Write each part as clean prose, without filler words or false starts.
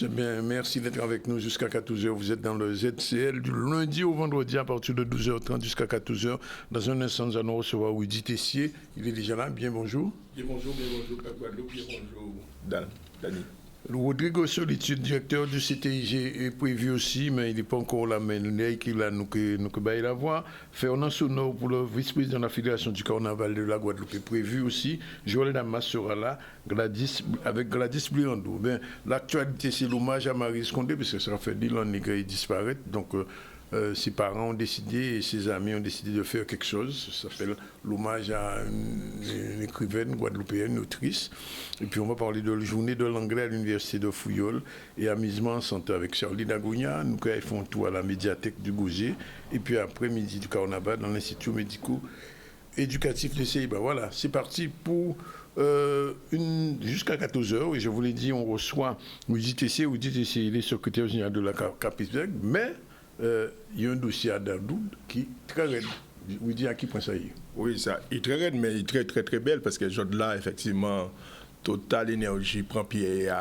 Bien, merci d'être avec nous jusqu'à 14h. Vous êtes dans le ZCL du lundi au vendredi à partir de 12h30 jusqu'à 14h. Dans un instant, nous allons recevoir Rudy Tessier. Il est déjà là. Bien bonjour. Bien bonjour, Père Guadeloupe, bien bonjour, Dani. Rodrigo Solitude, directeur du CTIG, est prévu aussi, mais il n'est pas encore là, mais nous que la voix. Fernand Sonor, pour le vice-président de la Fédération du Carnaval de la Guadeloupe, est prévu aussi. Joël Damas sera là, avec Gladys Bliando. L'actualité, c'est l'hommage à Marie Scondé, parce que ça fait 10 ans qu'il disparaît. Donc, ses parents ont décidé et ses amis ont décidé de faire quelque chose. Ça s'appelle l'hommage à une écrivaine guadeloupéenne, une autrice. Et puis on va parler de la journée de l'anglais à l'université de Fouillol et amusement en santé avec Charlie Dagounia. Nous ils font tout à la médiathèque du Gauzier. Et puis après-midi du Carnaval dans l'Institut médico-éducatif de Ceiba. Voilà, c'est parti pour jusqu'à 14h. Et je vous l'ai dit, on reçoit Rudy Tessier. Rudy Tessier, il est secrétaire général de la CAPISBEG, mais il y a un dossier à Dardoud qui est très raide. Vous dites à qui prend ça? Oui, ça il est très raide, mais il est très, très, très belle parce que là, effectivement, Total Énergie prend pied, il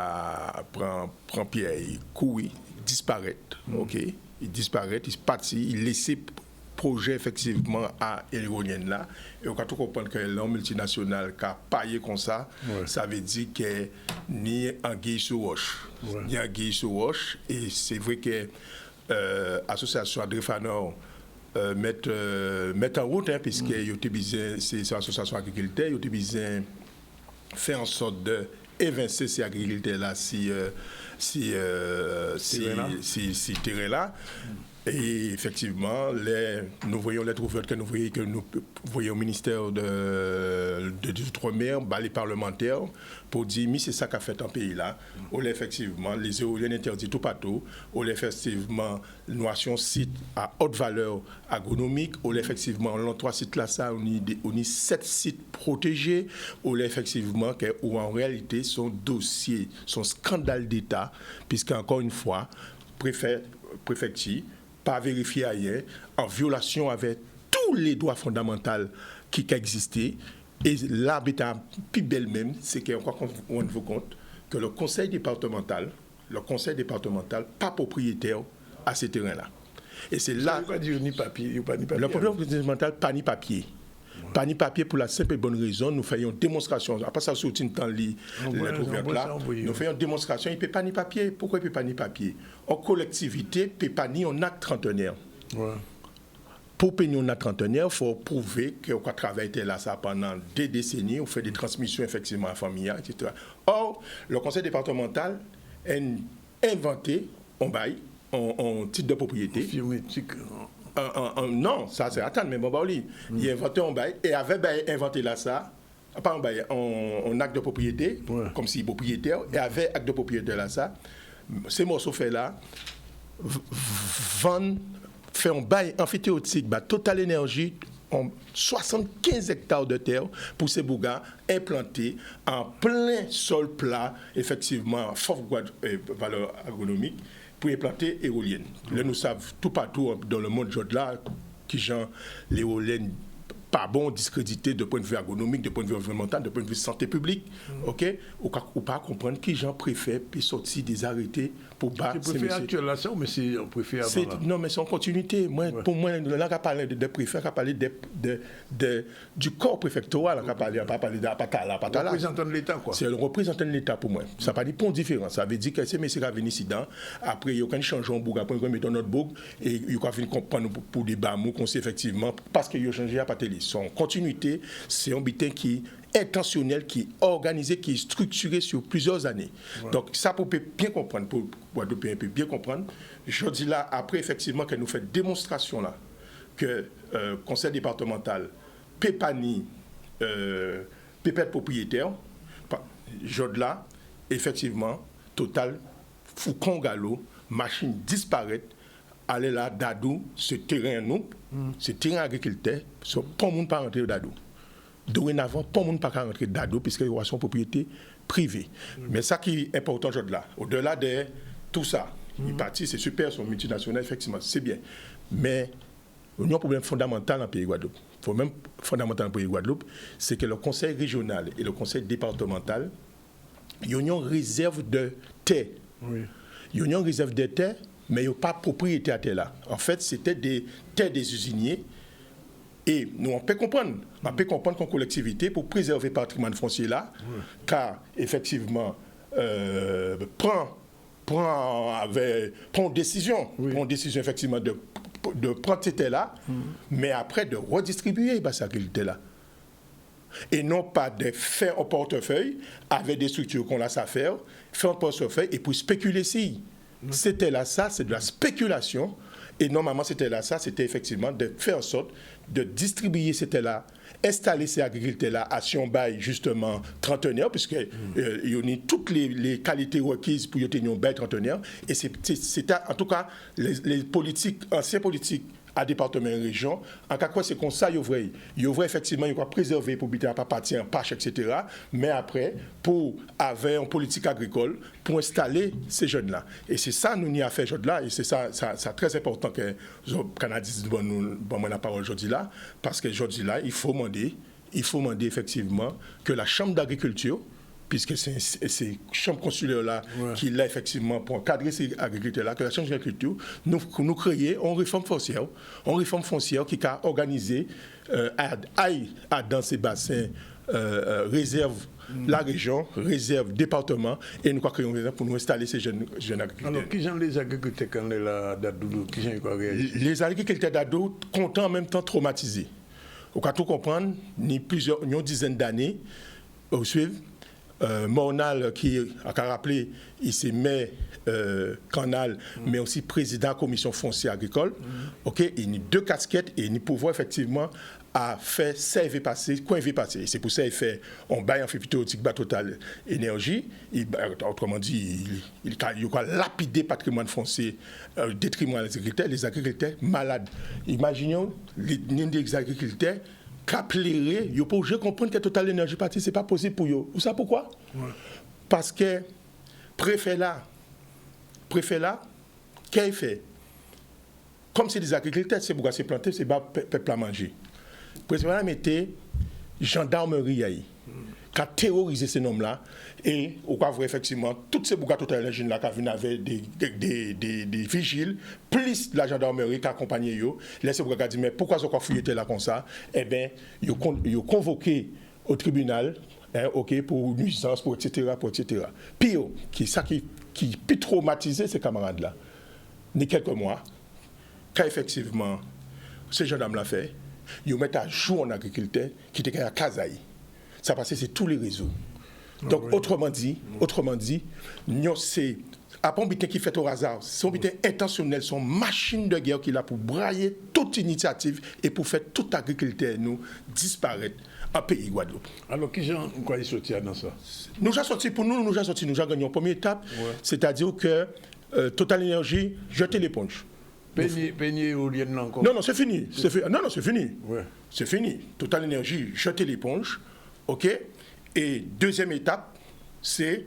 court, il disparaît. OK? Il disparaît, il est parti, il laisse projet effectivement à l'éolienne là. Et on peut tout comprendre que l'homme multinational qui a paillé comme ça, ça veut dire que ni anguille sous roche. Ni anguille sous roche. Et c'est vrai que l'association Adrefanor met en route, hein, puisque c'est une association agriculteur, ils ont besoin faire en sorte de évincer ces agriculteurs-là si terrain-là. Et effectivement, nous voyons les trouvettes que nous voyons au ministère de l'Outre-mer, les parlementaires, pour dire, mais c'est ça qu'a fait un pays là. On a effectivement les éoliennes interdites tout partout. On a effectivement notion site à haute valeur agronomique. On a effectivement dans 3 sites là, ça, on a 7 sites protégés. On a effectivement où en réalité son dossier, son scandale d'État, puisqu'encore une fois, préfecture pas vérifié ailleurs, en violation avec tous les droits fondamentaux qui existaient. Et là, plus belle même, c'est qu'on vous compte que le conseil départemental, pas propriétaire à ces terrains-là. Et c'est là. Pas dire ni papier, Le conseil départemental, pas ni papier. Pas ni papier pour la simple et bonne raison, nous faisons une démonstration. Après ça, sortir dans les là, nous faisons une démonstration, il ne peut pas ni papier. Pourquoi il ne peut pas ni papier? En collectivité, il ne peut pas ni en acte trentenaire. Pour payer un acte trentenaire, il faut prouver qu'on a travaillé là ça pendant des décennies, on fait des transmissions effectivement à la famille, etc. Or, le conseil départemental a inventé un bail, un titre de propriété. Non, ça c'est attendre, mais bon, il a inventé un bail et avait inventé là ça, pas un bail, un acte de propriété, comme si propriétaire, et avait acte de propriété là ça. Ces morceaux faits là, fait un bail amphithéotique, Total Énergie, 75 hectares de terre pour ces bougas implantés en plein sol plat, effectivement, forte valeur agronomique, pour implanter éoliennes. Là, nous savons tout partout dans le monde là, qui genre l'éolienne pas bon, discrédité de point de vue agronomique, de point de vue environnemental, de point de vue santé publique, ok? Ou pas comprendre qui gens préfèrent puis sortir des arrêtés pour battre ces messieurs. Actuel là, mais c'est on préfère avant là. Non, mais c'est en continuité. Pour moi, là, on a parlé de préfet, on a parlé du corps préfectoral, on a parlé, on pas parlé de la patala. Représentant de l'État, quoi. C'est le représentant de l'État pour moi. Ça n'a pas de point différent. Ça veut dire que ces messieurs qui viennent ici, après, il y a aucun changement au bourg, après, ils mettent notre bourg, et ils viennent comprendre pour des bamous qu'on sait effectivement, parce qu'ils ont changé à Patelis. Son continuité, c'est un butin qui est intentionnel, qui est organisé, qui est structuré sur plusieurs années. Ouais. Donc ça, pour bien comprendre, pour Guadeloupe peut bien comprendre, je dis là, après effectivement que nous faisons démonstration là, que le conseil départemental Pépani, pépette propriétaire, je dis là, effectivement, Total, Foucon Gallo, machine disparaît, aller là, Dadou, ce terrain, nous, ce terrain agriculteur, pas le monde pas rentrer Dadou. Dorénavant, pas le monde pas rentrer Dadou, puisque il y a son propriété privée. Mais ça qui est important aujourd'hui là, au-delà de tout ça, il partit, c'est super, son multinational, effectivement, c'est bien. Mais il y a un problème fondamental dans le pays de Guadeloupe. Le problème fondamental dans le pays de Guadeloupe, c'est que le conseil régional et le conseil départemental, ils ont une réserve de terre. Oui. Ils ont une réserve de terre, mais ils n'ont pas propriété à terre là. En fait, c'était des terres des usiniers. Et nous, on peut comprendre qu'en collectivité, pour préserver le patrimoine foncier là, car effectivement, prend décision effectivement de prendre ces terres-là, mais après de redistribuer cette agriculture-là. Et non pas de faire un portefeuille avec des structures qu'on laisse à faire un portefeuille et pour spéculer si. C'était là, ça, c'est de la spéculation. Et normalement, c'était là, ça, c'était effectivement de faire en sorte de distribuer ces terres-là, installer ces agriculteurs-là à Sion-Bail, justement, trentenaire, puisqu'il y a toutes les qualités requises pour y avoir un bail trentenaire. Et c'est en tout cas, les politiques, anciens politiques, à département et région, en cas quoi c'est comme ça, il y aurait effectivement, il y préserver pour ne pas partir en pâche, etc. Mais après, pour avoir une politique agricole, pour installer ces jeunes-là. Et c'est ça nous n'y a fait aujourd'hui là, et c'est ça très important que le Canadien bon la parole aujourd'hui là, parce que aujourd'hui là, il faut demander effectivement que la Chambre d'agriculture, puisque c'est chambre consulaire-là qui l'a effectivement pour encadrer ces agriculteurs-là, que la chambre d'agriculture nous créer une réforme foncière qui a organisé dans ces bassins réserve la région, réserve département, et nous créons une réserve pour nous installer ces jeunes agriculteurs. Alors, qui sont les agriculteurs quand les là d'Adou, qui sont quoi réagir? Les agriculteurs d'Adou, contents en même temps traumatisés. Au cas tout comprendre, une dizaine d'années, au suivre, Mornal, qui a rappelé, il s'est mis canal, mais aussi président de la commission foncière agricole. Ok, il a deux casquettes et il pouvoir effectivement à faire ça il veut passer, quoi il veut passer. C'est pour ça qu'il fait un bail amphithéotique Total Énergie. Autrement dit, il a lapidé le patrimoine foncier au détriment des agriculteurs malades. Imaginons les agriculteurs caplérer, yo pour je comprendre que Total Énergie parti c'est pas possible pour eux. Vous savez pourquoi? Parce que préfet là, qu'est-ce qu'il fait? Comme c'est des agriculteurs, c'est pour c'est planté, c'est pas peuple à manger. Préfet là mettait gendarmerie qui a terrorisé ces noms-là et on va voir effectivement toutes ces bougas Total Énergie là qui viennent avec des vigiles plus la gendarmerie qui accompagne eux. Là ces bougas dit mais pourquoi ils ont fouillé là comme ça? Eh bien ils ont convoqué au tribunal pour nuisance pour etc. Puis qui plus traumatisé ces camarades là. Ni quelques mois quand effectivement ces gendarmes l'ont fait, ils mettent à jour un agriculteur qui était à Kazaï. Ça passe c'est tous les réseaux. Donc autrement dit, c'est à un butin qui fait au hasard, son butin intentionnel, son machine de guerre qu'il a pour brailler toute initiative et pour faire tout agriculteur nous disparaître en pays Guadeloupe. Alors qui j'en quoi il sortit dans ça? Nous avons sorti nous avons gagné en première étape, c'est-à-dire que Total Énergie jeter l'éponge. Peigner éolienne encore. Non, c'est fini. C'est fini. Ouais. C'est fini. Total Énergie jeter l'éponge. OK? Et deuxième étape, c'est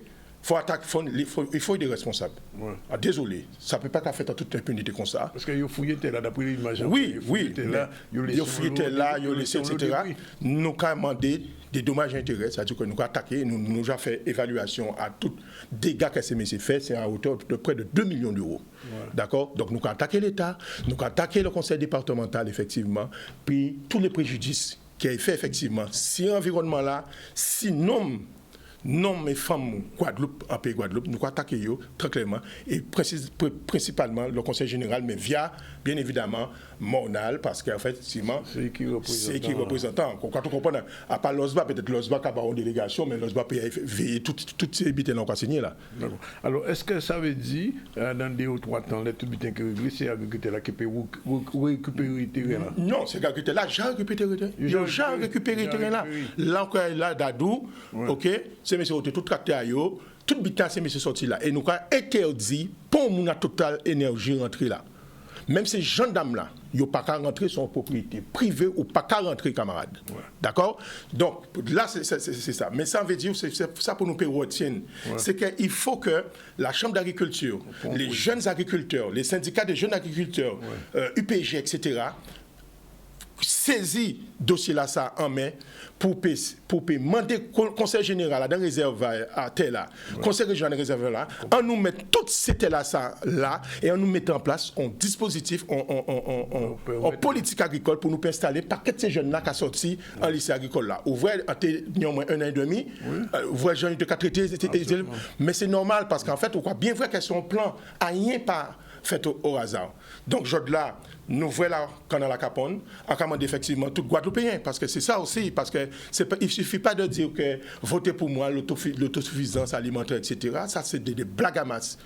il faut des responsables. Ouais. Ah, désolé, ça ne peut pas faire en toute impunité comme ça. Parce que vous fouillez là, d'après l'image. Oui. Vous fouillez là, vous laissez, etc. Nous avons demandé des dommages et intérêts, c'est-à-dire que nous avons attaqué, nous avons fait évaluation à tout dégâts que ces messieurs fait, c'est à hauteur de près de 2 millions d'euros. Ouais. D'accord? Donc nous avons attaqué l'État, nous avons attaqué le conseil départemental, effectivement, puis tous les préjudices qui a fait, effectivement, si l'environnement là, si non mes femmes Guadeloupe, en pays Guadeloupe, nous avons attaqué très clairement, et principalement le conseil général, mais via, bien évidemment, Mornal, parce qu'en fait, c'est qui représentant. Quand on comprend, à part l'OSBA, peut-être l'OSBA qui a une délégation, mais l'OSBA peut veiller toutes ces butins qu'on a signé là. D'accord. Alors, est-ce que ça veut dire, dans 2 ou 3 ans, les tout butins qui réglent, c'est l'agriculteur là qui peut récupérer le terrain là? Non, c'est l'agriculteur là, j'ai récupéré le terrain. J'ai récupéré le terrain là. Là, encore là, d'Adou, ok, c'est monsieur tout tracté à yo, tout butin, c'est monsieur sorti là. Et nous avons interdit pour mon Total Énergie rentrer là. même ces gendarmes-là, ils n'ont pas qu'à rentrer sur une propriété privée ou pas qu'à rentrer, camarades. D'accord? Donc, là, c'est ça. Mais ça veut dire, c'est ça pour nous retenir. C'est qu'il faut que la Chambre d'agriculture, les jeunes agriculteurs, les syndicats des jeunes agriculteurs, UPG, etc., saisissent dossier là ça en main pour demander conseil général dans réserve à tel là, conseil régional de réserve là, on nous met toutes ces tel là et on nous met en place un dispositif en politique agricole pour nous installer paquet de ces jeunes là qui sont sortis en lycée agricole là. Ouvrir en moins 1 an et demi, ouvrir jeunes de 4 traités, mais c'est normal parce qu'en fait on croit bien vrai qu'elles sont en plan à rien pas fait au hasard. Donc je là nous voilà quand on la Capone à commander effectivement tout Guadeloupéen parce que c'est ça aussi parce que il suffit pas de dire que votez pour moi l'autosuffisance alimentaire etc. Ça c'est des blagues à masse.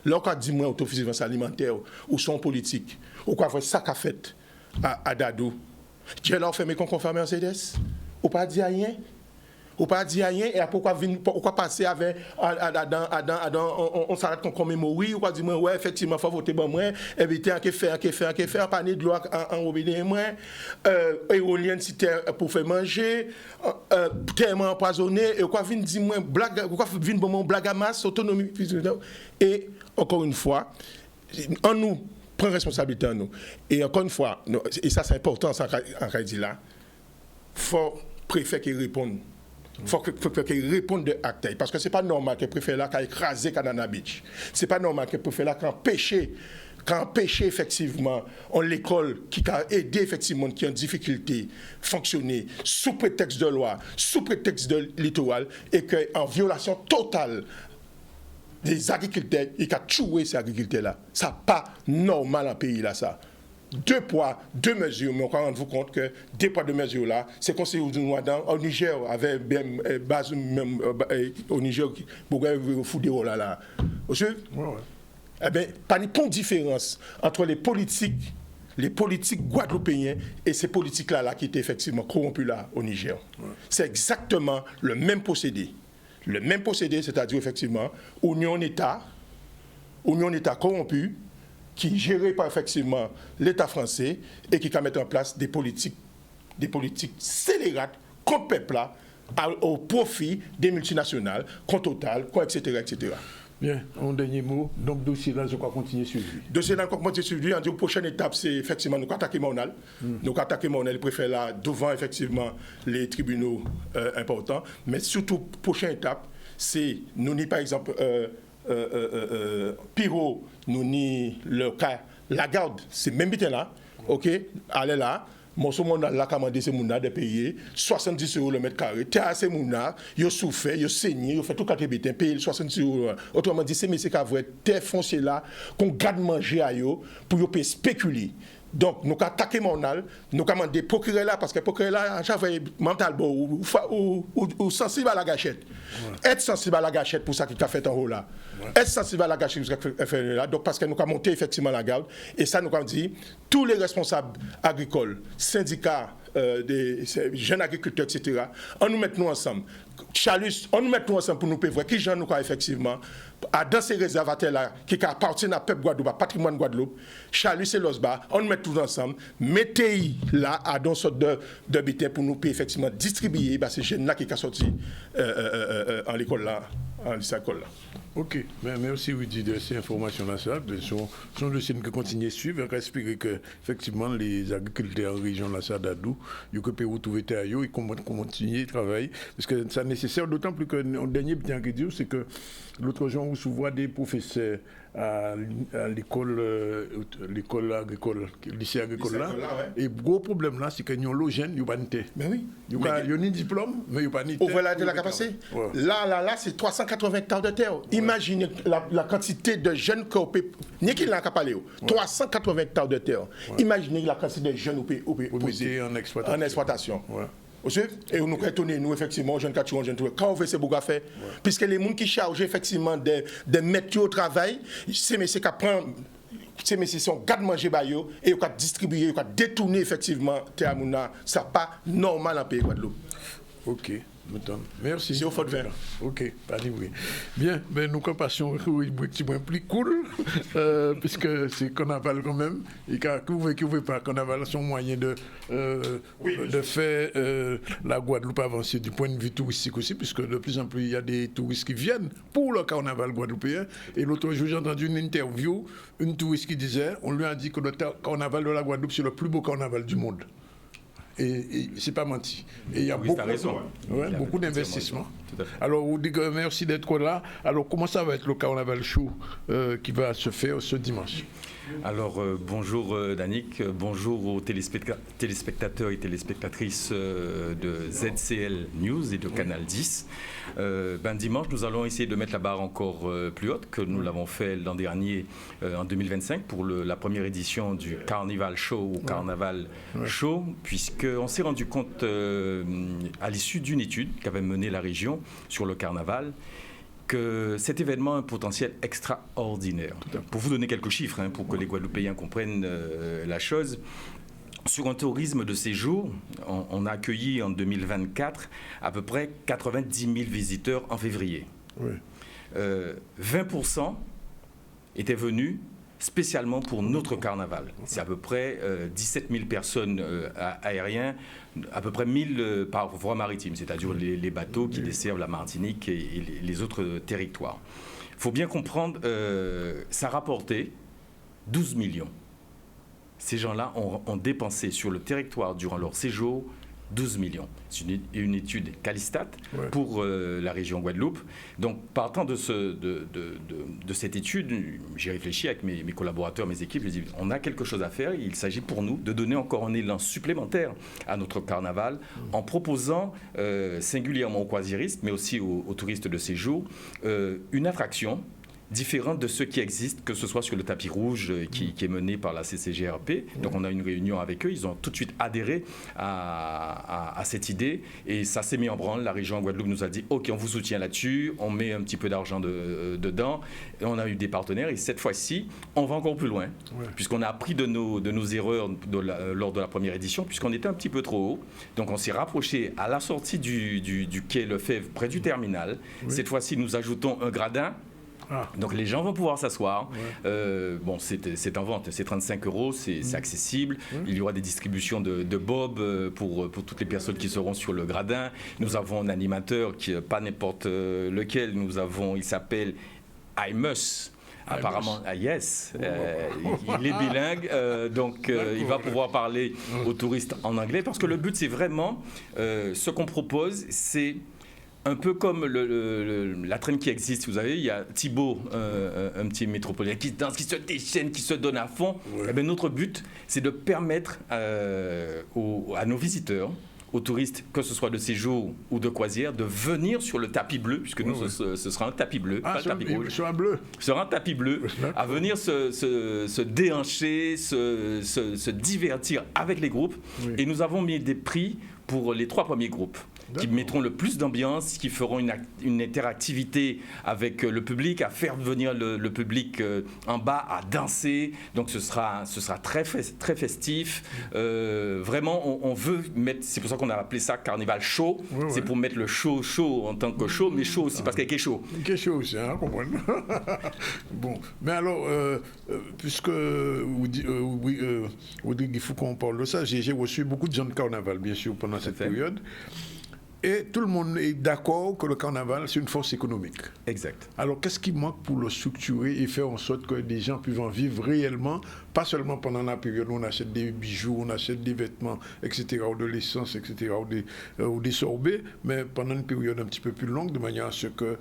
Là on dit moi autosuffisance alimentaire ou son politique ou quoi ça qu'a fait à Dadou. J'ai là fait mes conformer en CDS ou pas dire rien. Ou pas dire rien et pourquoi passer avec on s'arrête qu'on commémore ou quoi dire moi ouais effectivement faut voter bon moi éviter en faire panier de l'eau en robinet moi éolienne si pour faire manger tellement empoisonné et quoi vinn dire moi blague quoi vinn bon blague à masse autonomie et encore une fois on nous prend responsabilité en nous et encore une fois et ça c'est important ça en dit là faut préfet qui réponde. Il faut qu'ils répondent de actes. Parce que ce n'est pas normal que le préfet là ait écrasé Canana Beach. Ce n'est pas normal que le préfet là ait empêché effectivement l'école qui a aidé effectivement qui a en difficulté fonctionner sous prétexte de loi, sous prétexte de littoral et qu'en violation totale des agriculteurs, il a tué ces agriculteurs-là. Ça n'est pas normal en pays là ça. 2 poids, 2 mesures, mais on peut rendre vous compte que 2 poids, 2 mesures là, c'est conseillé au Niger, avec base au Niger, pour foutre là. Vous savez? Eh bien, pas de différence entre les politiques guadeloupéens et ces politiques-là qui étaient effectivement corrompus là au Niger. C'est exactement le même procédé. Le même procédé, c'est-à-dire effectivement, Union-État corrompu, qui est géré par effectivement l'État français et qui va mettre en place des politiques scélérates contre le peuple là, au profit des multinationales, contre Total, etc., etc. Bien, un dernier mot. Donc, dossier là, je crois continuer sur lui. Dossier là, continuer sur lui. En dit, prochaine étape, c'est effectivement nous attaquer Monal. Nous attaquer Monal, préfet là, devant effectivement les tribunaux importants. Mais surtout, prochaine étape, c'est nous ni par exemple Piro, nous ni le cas, la garde, c'est même bien là, ok, allez là. Mon monde là commandé ces mouna de payer 70 € le mètre carré. T'as ces mouna, ils souffert, ils saigné, ils fait tout 4 bétails, payer 70 €. Autrement dit, c'est messieurs qui avaient terre foncière là qu'on garde manger à eux pour y spéculer. Donc, nous attaquons Monal, nous commandons procureur là, parce que procureur là, j'avais mental ou sensible à la gâchette. Être sensible à la gâchette pour ça qu'il a fait en haut là. Être sensible à la gâchette pour ça qu'il a fait là. Donc, parce que nous avons monté effectivement la garde, et ça, nous avons dit, tous les responsables agricoles, syndicats, des jeunes agriculteurs, etc., on nous met nous ensemble. Chalus, on nous met nous ensemble pour nous prévoir qui gens nous quoi effectivement dans ces réservataires là qui appartiennent à peuple Guadeloupe, patrimoine Guadeloupe, Chalus et Losba, on nous met tous ensemble, mettez là à dans sorte de bétail pour nous payer effectivement distribuer ces jeunes là qui sont sortis en l'école là, en lycée école là. Ok, mais merci Rudy de ces informations-là. Son dossier qui continue à suivre. On espère que effectivement les agriculteurs en région de la Sadadou, ils peuvent retrouver terre, ils continuer à travailler. Parce que c'est nécessaire, d'autant plus que le dernier point que dire, c'est que l'autre jour, on se voit des professeurs à l'école agricole, lycée agricole là. Et le gros problème là, c'est que nous sommes jeunes, nous n'avons pas de terre. Mais oui. Ils ont un diplôme, mais ils n'ont pas de terre. Voilà de la capacité. Là, c'est 380 hectares de terre. Imaginez la quantité de jeunes qu'on peut. Ni qu'il n'a qu'à parler. 380 hectares de terre. Imaginez la quantité de jeunes qu'on peut poser en exploitation. Et nous étonnons, nous, effectivement, jeunes catcheurs, jeunes quand on fait ces bougas faire, puisque les gens qui chargent effectivement de mettre au travail, c'est messieurs qui prennent. Ces messieurs sont garde manger bayo et ils ont distribué, ils ont détourné effectivement terre à mouna. Ça pas normal en pays Guadeloupe. Ok, maintenant. Merci. C'est au fond de verre. Ok, pas de bruit. Bien, ben nous passons au petit point plus cool, puisque c'est carnaval quand même. Et quand vous ne pas carnaval, c'est un moyen de faire la Guadeloupe avancer du point de vue touristique aussi, puisque de plus en plus il y a des touristes qui viennent pour le carnaval guadeloupéen. Et l'autre jour, j'ai entendu une interview, une touriste qui disait, on lui a dit que le carnaval de la Guadeloupe, c'est le plus beau carnaval du monde. Et c'est pas menti. Et il y a beaucoup d'investissements. Alors, vous dites merci d'être là. Alors, comment ça va être le carnaval show qui va se faire ce dimanche? Alors, bonjour Danick, bonjour aux téléspectateurs et téléspectatrices de ZCL News et de Canal 10. Dimanche, nous allons essayer de mettre la barre encore plus haute que nous l'avons fait l'an dernier en 2025 pour la première édition du Carnival Show ou Carnaval Show, puisqu'on s'est rendu compte à l'issue d'une étude qu'avait menée la région sur le carnaval, que cet événement a un potentiel extraordinaire. Pour vous donner quelques chiffres, pour que les Guadeloupéens comprennent la chose, sur un tourisme de séjour, on a accueilli en 2024 à peu près 90 000 visiteurs en février. Oui. 20% étaient venus spécialement pour notre carnaval. C'est à peu près 17 000 personnes aériennes, à peu près 1 000 par voie maritime, c'est-à-dire les bateaux qui desservent la Martinique et les autres territoires. Il faut bien comprendre, ça rapportait 12 millions. Ces gens-là ont dépensé sur le territoire durant leur séjour 12 millions. C'est une étude Calistat pour la région Guadeloupe. Donc, partant de cette étude, j'ai réfléchi avec mes collaborateurs, mes équipes, j'ai dit, on a quelque chose à faire. Il s'agit pour nous de donner encore un élan supplémentaire à notre carnaval en proposant, singulièrement aux croisiéristes, mais aussi aux touristes de séjour, une attraction différente de ceux qui existent, que ce soit sur le tapis rouge qui est mené par la CCGRP. Donc on a une réunion avec eux, ils ont tout de suite adhéré à cette idée et ça s'est mis en branle. La région Guadeloupe nous a dit ok, on vous soutient là-dessus, on met un petit peu d'argent dedans et on a eu des partenaires et cette fois-ci on va encore plus loin puisqu'on a appris de nos erreurs lors de la première édition puisqu'on était un petit peu trop haut. Donc on s'est rapproché à la sortie du quai Lefebvre près du terminal. Cette fois-ci nous ajoutons un gradin. Donc les gens vont pouvoir s'asseoir. Bon, c'est en vente, c'est 35 €, c'est accessible. Il y aura des distributions de bob pour toutes les personnes qui seront sur le gradin. Nous avons un animateur qui pas n'importe lequel. Il s'appelle Imus. Apparemment, yes, il est bilingue, donc il va pouvoir parler aux touristes en anglais parce que le but c'est vraiment, ce qu'on propose, c'est un peu comme la traîne qui existe, vous savez, il y a Thibaut, un petit métropolitain qui danse, qui se déchaîne, qui se donne à fond. Eh bien, notre but, c'est de permettre à nos visiteurs, aux touristes, que ce soit de séjour ou de croisière, de venir sur le tapis bleu, puisque nous, ce sera un tapis bleu, pas un tapis rouge. Sur un bleu. Sur un tapis bleu, à venir se déhancher, se divertir avec les groupes. Et nous avons mis des prix pour les 3 premiers groupes, qui mettront le plus d'ambiance, qui feront une interactivité avec le public, à faire venir le public en bas, à danser. Donc ce sera très festif. Vraiment, on veut mettre, c'est pour ça qu'on a appelé ça Carnival Show. C'est pour mettre le show en tant que show, mais chaud aussi parce qu'il y a quelque chose. Quelque chose aussi, hein, comprendre. Bon, mais alors, puisque vous dites qu'il faut qu'on parle de ça, j'ai reçu beaucoup de gens de carnaval, bien sûr, pendant cette période. Et tout le monde est d'accord que le carnaval, c'est une force économique. Exact. Alors, qu'est-ce qui manque pour le structurer et faire en sorte que des gens puissent en vivre réellement, pas seulement pendant la période où on achète des bijoux, on achète des vêtements, etc., ou de l'essence, etc., ou des sorbets, mais pendant une période un petit peu plus longue, de manière à ce que,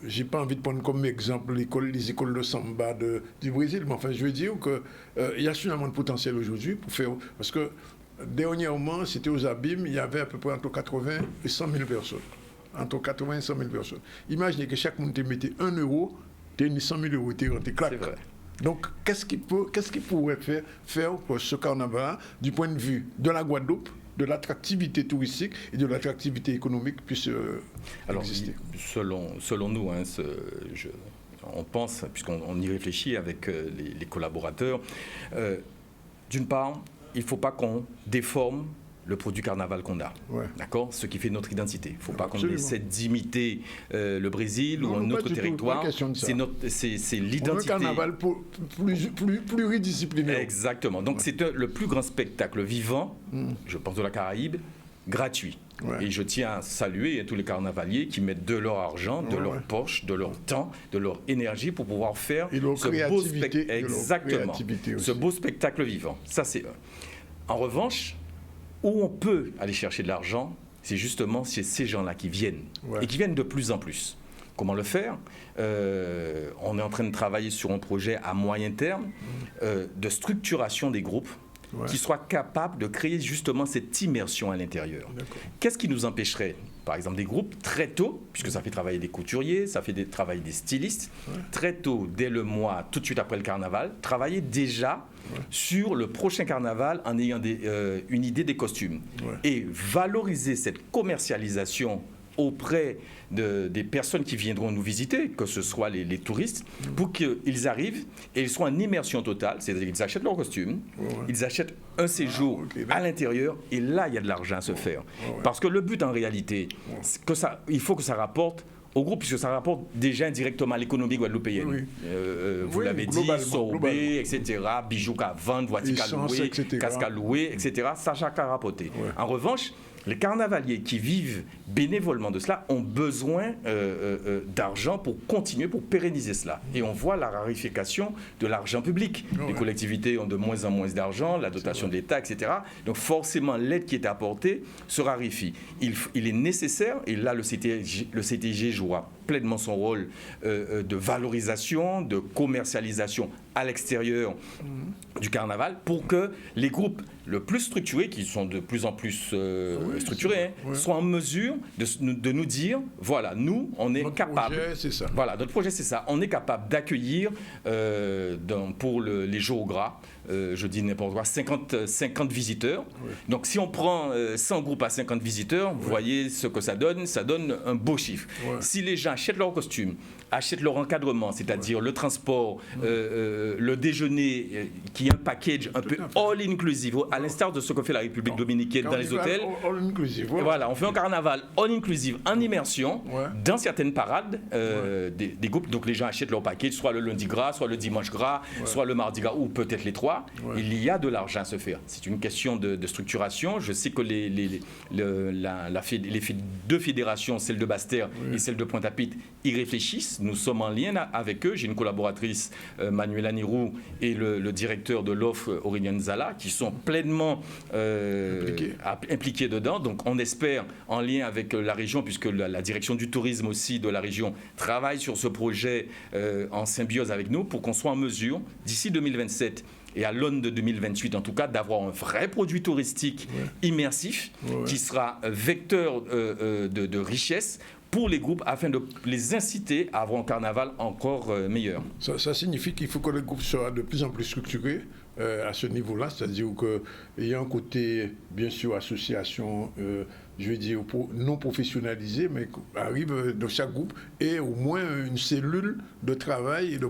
j'ai pas envie de prendre comme exemple les écoles de samba du Brésil, mais enfin, je veux dire qu'il y a suffisamment de potentiel aujourd'hui pour faire... Parce que dernièrement, c'était aux Abîmes, il y avait à peu près entre 80 et 100 000 personnes. Entre 80 et 100 000 personnes. Imaginez que chaque monde te mettait 1 €, tu as 100 000 €, tu es claque. Donc, qu'est-ce qu'il pourrait faire pour ce carnaval du point de vue de la Guadeloupe, de l'attractivité touristique et de l'attractivité économique puisse exister? Selon nous, on pense, puisqu'on y réfléchit avec les collaborateurs, d'une part, il ne faut pas qu'on déforme le produit carnaval qu'on a, Ouais. d'accord, ce qui fait notre identité. Il ne faut pas qu'on Absolument. essaie d'imiter le Brésil Non, ou un pas autre du tout, territoire. pas question de ça. C'est On veut un l'identité. carnaval pluridisciplinaire. Exactement. Donc c'est le plus grand spectacle vivant, je pense de la Caraïbe, gratuit. Ouais. Et je tiens à saluer tous les carnavaliers qui mettent de leur argent, de leur poche, de leur temps, de leur énergie pour pouvoir faire Et leur ce beau créativité, spectacle. de leur Exactement. créativité aussi. Ce beau spectacle vivant. Ça c'est un. En revanche, où on peut aller chercher de l'argent, c'est justement chez ces gens-là qui viennent. Ouais. Et qui viennent de plus en plus. Comment le faire? On est en train de travailler sur un projet à moyen terme de structuration des groupes qui soient capables de créer justement cette immersion à l'intérieur. Qu'est-ce qui nous empêcherait, par exemple, des groupes très tôt, puisque ça fait travailler des couturiers, ça fait travailler des stylistes, très tôt, dès le mois, tout de suite après le carnaval, travailler déjà sur le prochain carnaval en ayant une idée des costumes et valoriser cette commercialisation auprès des personnes qui viendront nous visiter, que ce soit les touristes, pour qu'ils arrivent et ils soient en immersion totale, c'est-à-dire qu'ils achètent leur costume, ils achètent un séjour à l'intérieur, et là, il y a de l'argent à se faire. Parce que le but, en réalité, c'est que il faut que ça rapporte au groupe, puisque ça rapporte déjà indirectement à l'économie guadeloupéenne. Oui. Vous l'avez dit, sorbet, etc., bijoux qu'à vendre, voitures qu'à louer, casques à louer, etc., ça, chaque à rapporter. En revanche, les carnavaliers qui vivent bénévolement de cela ont besoin d'argent pour continuer, pour pérenniser cela. Et on voit la rarification de l'argent public. Les collectivités ont de moins en moins d'argent, la dotation de l'État, etc. Donc forcément, l'aide qui est apportée se raréfie. Il est nécessaire, et là le CTIG jouera pleinement son rôle de valorisation, de commercialisation à l'extérieur du carnaval, pour que les groupes le plus structurés, qui sont de plus en plus structurés, soient en mesure de nous dire, voilà, nous, on est capable. Projet, c'est ça. Voilà, notre projet, c'est ça. On est capable d'accueillir, pour les jours gras, je dis n'importe quoi, 50 visiteurs. Donc, si on prend 100 groupes à 50 visiteurs, vous voyez ce que ça donne un beau chiffre. Si les gens achètent leur costume, achètent leur encadrement, c'est-à-dire le transport, le déjeuner, qui est un package un peu all-inclusive, à l'instar de ce que fait la République dominicaine dans les hôtels. All-inclusive. Voilà, on fait un carnaval all-inclusive en immersion dans certaines parades des groupes. Donc les gens achètent leur package, soit le lundi gras, soit le dimanche gras, soit le mardi gras, ou peut-être les trois. Il y a de l'argent à se faire. C'est une question de structuration. Je sais que les deux fédérations, celle de Basse-Terre et celle de Pointe-à-Pitre, y réfléchissent. Nous sommes en lien avec eux. J'ai une collaboratrice, Manuela Nirou, et le directeur de l'offre, Aurélien Zala, qui sont pleinement impliqués dedans. Donc on espère, en lien avec la région, puisque la direction du tourisme aussi de la région travaille sur ce projet en symbiose avec nous, pour qu'on soit en mesure, d'ici 2027, et à l'aune de 2028 en tout cas, d'avoir un vrai produit touristique immersif qui sera vecteur de richesse pour les groupes, afin de les inciter à avoir un carnaval encore meilleur. Ça signifie qu'il faut que le groupe soit de plus en plus structuré à ce niveau-là, c'est-à-dire qu'il y a un côté, bien sûr, association, je veux dire, non professionnalisée, mais arrive dans chaque groupe, et au moins une cellule de travail et de